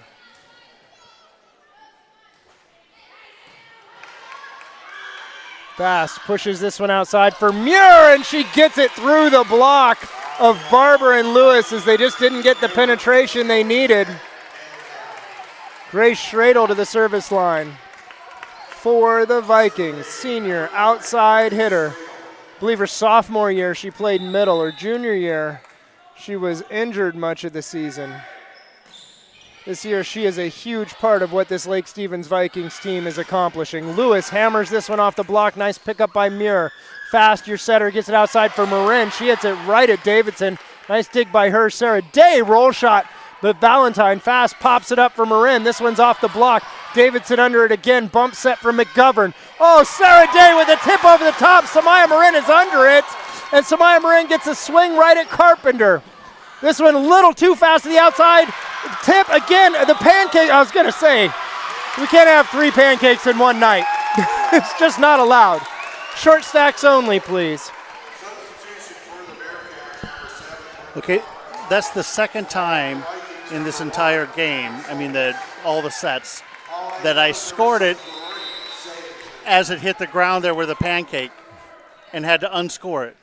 Fast pushes this one outside for Muir, and she gets it through the block of Barber and Lewis as they just didn't get the penetration they needed. Grace Schradel to the service line for the Vikings. Senior outside hitter. I believe her sophomore year she played middle. Her junior year she was injured much of the season. This year she is a huge part of what this Lake Stevens Vikings team is accomplishing. Lewis hammers this one off the block. Nice pickup by Muir. Fast, your setter, gets it outside for Marin. She hits it right at Davidson. Nice dig by her. Sarah Day, roll shot. But Valentine Fast pops it up for Marin. This one's off the block. Davidson under it again. Bump set for McGovern. Oh, Sarah Day with a tip over the top. Samaya Marin is under it. And Samaya Marin gets a swing right at Carpenter. This one a little too fast to the outside. Tip again. The pancake. I was going to say, we can't have 3 pancakes in one night. It's just not allowed. Short stacks only, please. Okay, that's the second time in this entire game, all the sets, that I scored it as it hit the ground there with a pancake and had to unscore it.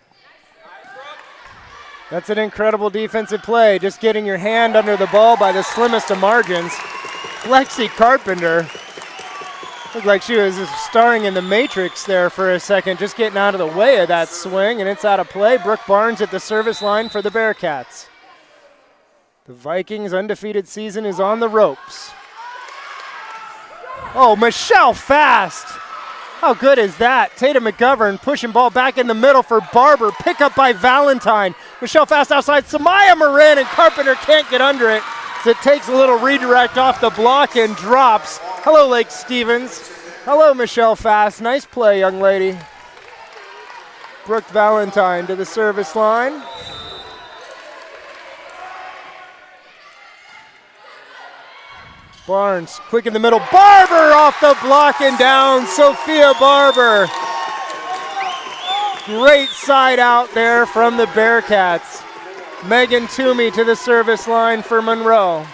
That's an incredible defensive play, just getting your hand under the ball by the slimmest of margins. Lexi Carpenter looked like she was starring in the Matrix there for a second, just getting out of the way of that swing, and it's out of play. Brooke Barnes at the service line for the Bearcats. The Vikings' undefeated season is on the ropes. Oh, Michelle Fast. How good is that? Tatum McGovern pushing ball back in the middle for Barber. Pick up by Valentine. Michelle Fast outside. Samaya Marin, and Carpenter can't get under it. So it takes a little redirect off the block and drops. Hello, Lake Stevens. Hello, Michelle Fast. Nice play, young lady. Brooke Valentine to the service line. Barnes, quick in the middle. Barber off the block and down. Sophia Barber. Great side out there from the Bearcats. Megan Toomey to the service line for Monroe.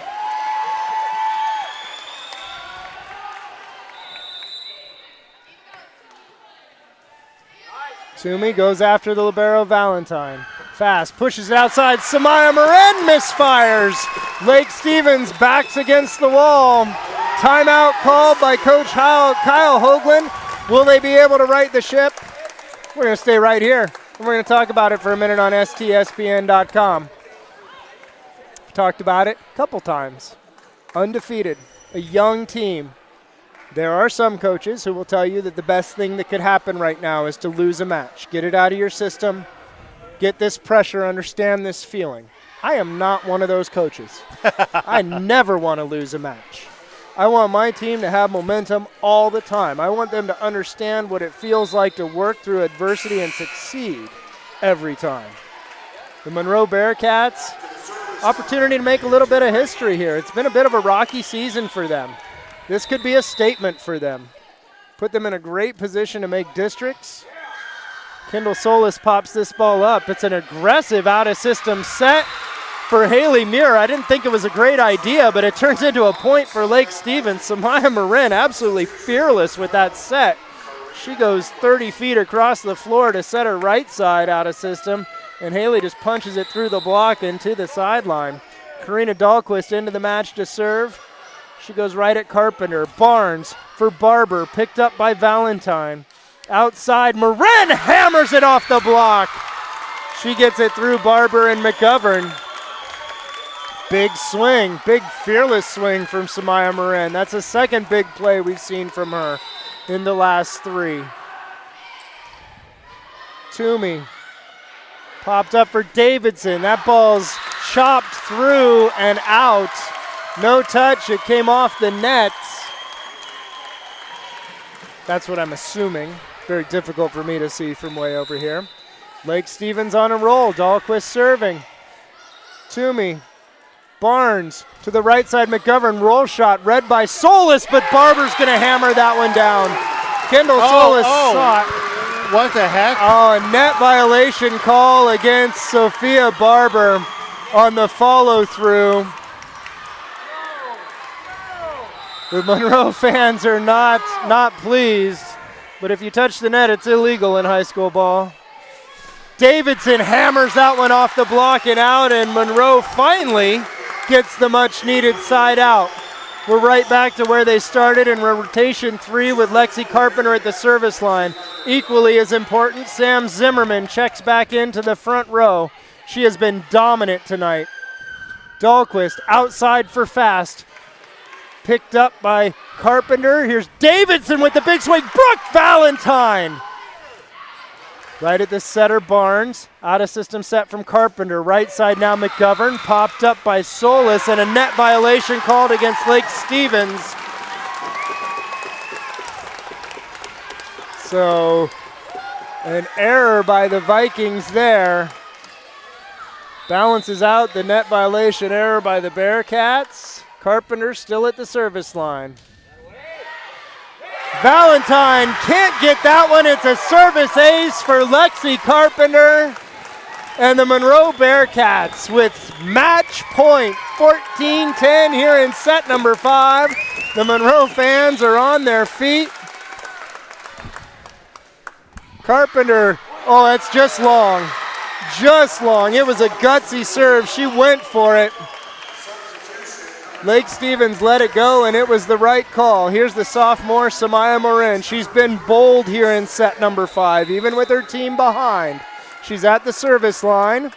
Toomey goes after the libero Valentine. Fast, pushes it outside. Samaya Marin misfires. Lake Stevens backs against the wall. Timeout called by Coach Kyle Hoagland. Will they be able to right the ship? We're going to stay right here, and we're going to talk about it for a minute on STSPN.com. Talked about it a couple times. Undefeated, a young team. There are some coaches who will tell you that the best thing that could happen right now is to lose a match. Get it out of your system. Get this pressure. Understand this feeling. I am not one of those coaches. I never want to lose a match. I want my team to have momentum all the time. I want them to understand what it feels like to work through adversity and succeed every time. The Monroe Bearcats, opportunity to make a little bit of history here. It's been a bit of a rocky season for them. This could be a statement for them. Put them in a great position to make districts. Kendall Solis pops this ball up. It's an aggressive out-of-system set for Haley Muir. I didn't think it was a great idea, but it turns into a point for Lake Stevens. Samaya Marin absolutely fearless with that set. She goes 30 feet across the floor to set her right side out-of-system, and Haley just punches it through the block into the sideline. Karina Dahlquist into the match to serve. She goes right at Carpenter. Barnes for Barber, picked up by Valentine. Outside, Marin hammers it off the block. She gets it through Barber and McGovern. Big swing, big fearless swing from Samaya Marin. That's the second big play we've seen from her in the last three. Toomey popped up for Davidson. That ball's chopped through and out. No touch, it came off the net. That's what I'm assuming. Very difficult for me to see from way over here. Lake Stevens on a roll, Dahlquist serving. Toomey, Barnes to the right side, McGovern, roll shot, read by Solis, but Barber's gonna hammer that one down. Kendall Solis saw it. What the heck? Oh, a net violation call against Sophia Barber on the follow through. The Monroe fans are not pleased, but if you touch the net, it's illegal in high school ball. Davidson hammers that one off the block and out, and Monroe finally gets the much-needed side out. We're right back to where they started in rotation 3 with Lexi Carpenter at the service line. Equally as important, Sam Zimmerman checks back into the front row. She has been dominant tonight. Dahlquist outside for Fast. Picked up by Carpenter. Here's Davidson with the big swing. Brooke Valentine. Right at the setter, Barnes. Out of system set from Carpenter. Right side now, McGovern. Popped up by Solis, and a net violation called against Lake Stevens. So, an error by the Vikings there. Balances out the net violation error by the Bearcats. Carpenter still at the service line. Valentine can't get that one. It's a service ace for Lexi Carpenter. And the Monroe Bearcats with match point, 14-10 here in set number 5. The Monroe fans are on their feet. Carpenter, oh, that's just long. Just long. It was a gutsy serve. She went for it. Lake Stevens let it go, and it was the right call. Here's the sophomore, Samaya Marin. She's been bold here in set number 5, even with her team behind. She's at the service line.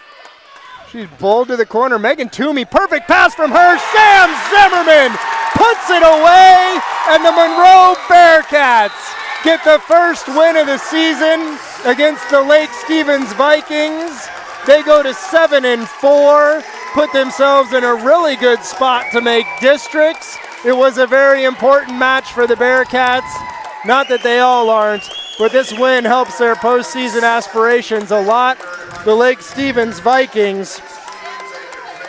She's bold to the corner. Megan Toomey, perfect pass from her. Sam Zimmerman puts it away, and the Monroe Bearcats get the first win of the season against the Lake Stevens Vikings. They go to 7-4, put themselves in a really good spot to make districts. It was a very important match for the Bearcats. Not that they all aren't, but this win helps their postseason aspirations a lot. The Lake Stevens Vikings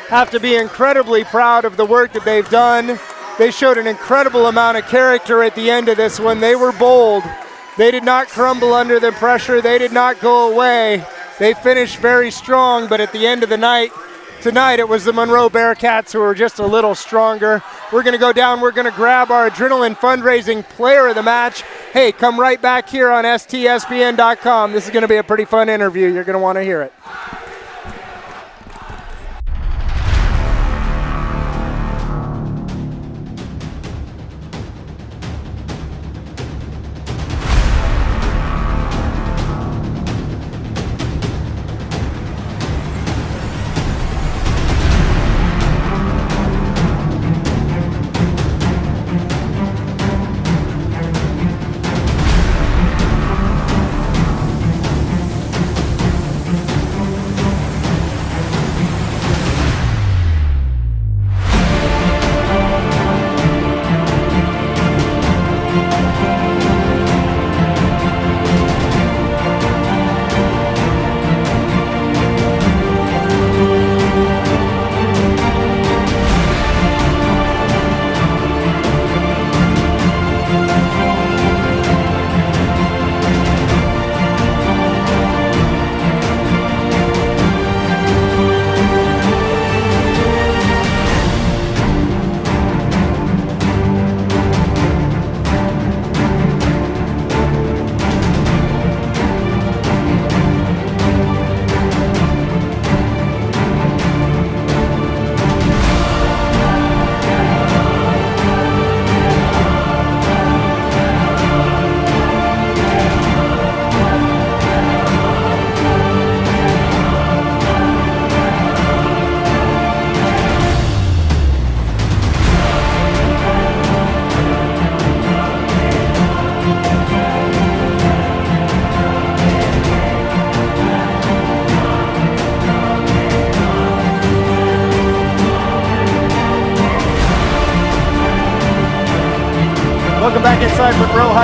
have to be incredibly proud of the work that they've done. They showed an incredible amount of character at the end of this one. They were bold. They did not crumble under the pressure. They did not go away. They finished very strong, but at the end of the night, tonight it was the Monroe Bearcats who were just a little stronger. We're going to go down. We're going to grab our Adrenaline Fundraising Player of the Match. Hey, come right back here on STSPN.com. This is going to be a pretty fun interview. You're going to want to hear it.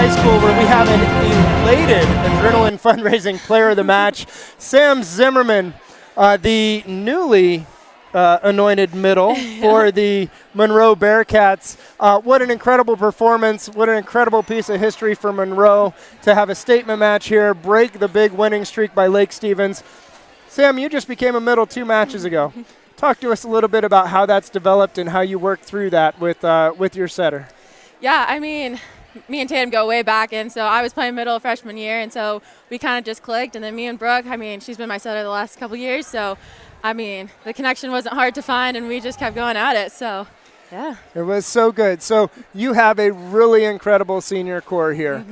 High School, where we have an elated adrenaline fundraising player of the match, Sam Zimmerman, the newly anointed middle for the Monroe Bearcats. What an incredible performance. What an incredible piece of history for Monroe to have a statement match here, break the big winning streak by Lake Stevens. Sam, you just became a middle 2 matches ago. Talk to us a little bit about how that's developed and how you worked through that with your setter. Yeah, I mean, me and Tatum go way back, and so I was playing middle freshman year, and so we kind of just clicked. And then me and Brooke, I mean, she's been my setter the last couple years, so I mean, the connection wasn't hard to find, and we just kept going at it. So, yeah. It was so good. So you have a really incredible senior core here.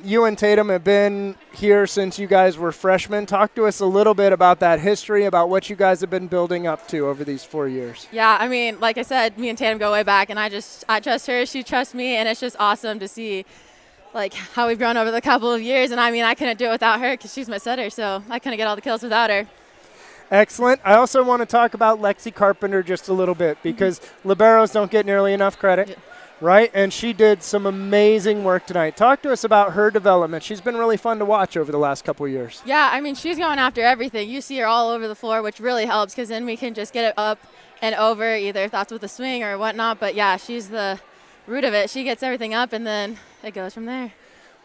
You and Tatum have been here since you guys were freshmen. Talk to us a little bit about that history, about what you guys have been building up to over these 4 years. Yeah, I mean, like I said, me and Tatum go way back, and I trust her, she trusts me, and it's just awesome to see like how we've grown over the couple of years. And I mean, I couldn't do it without her because she's my setter, so I couldn't get all the kills without her. Excellent. I also want to talk about Lexi Carpenter just a little bit because liberos don't get nearly enough credit, right? And she did some amazing work tonight. Talk to us about her development. She's been really fun to watch over the last couple of years. Yeah, I mean, she's going after everything. You see her all over the floor, which really helps because then we can just get it up and over, either if that's with the swing or whatnot. But, yeah, she's the root of it. She gets everything up, and then it goes from there.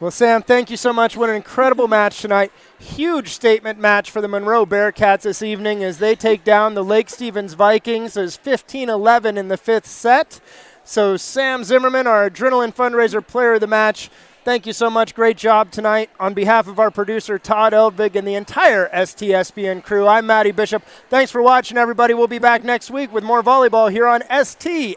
Well, Sam, thank you so much. What an incredible match tonight. Huge statement match for the Monroe Bearcats this evening as they take down the Lake Stevens Vikings. There's 15-11 in the 5th set. So Sam Zimmerman, our Adrenaline Fundraiser player of the match, thank you so much. Great job tonight. On behalf of our producer, Todd Eldvig, and the entire STSPN crew, I'm Matty Bishop. Thanks for watching, everybody. We'll be back next week with more volleyball here on STSPN.com.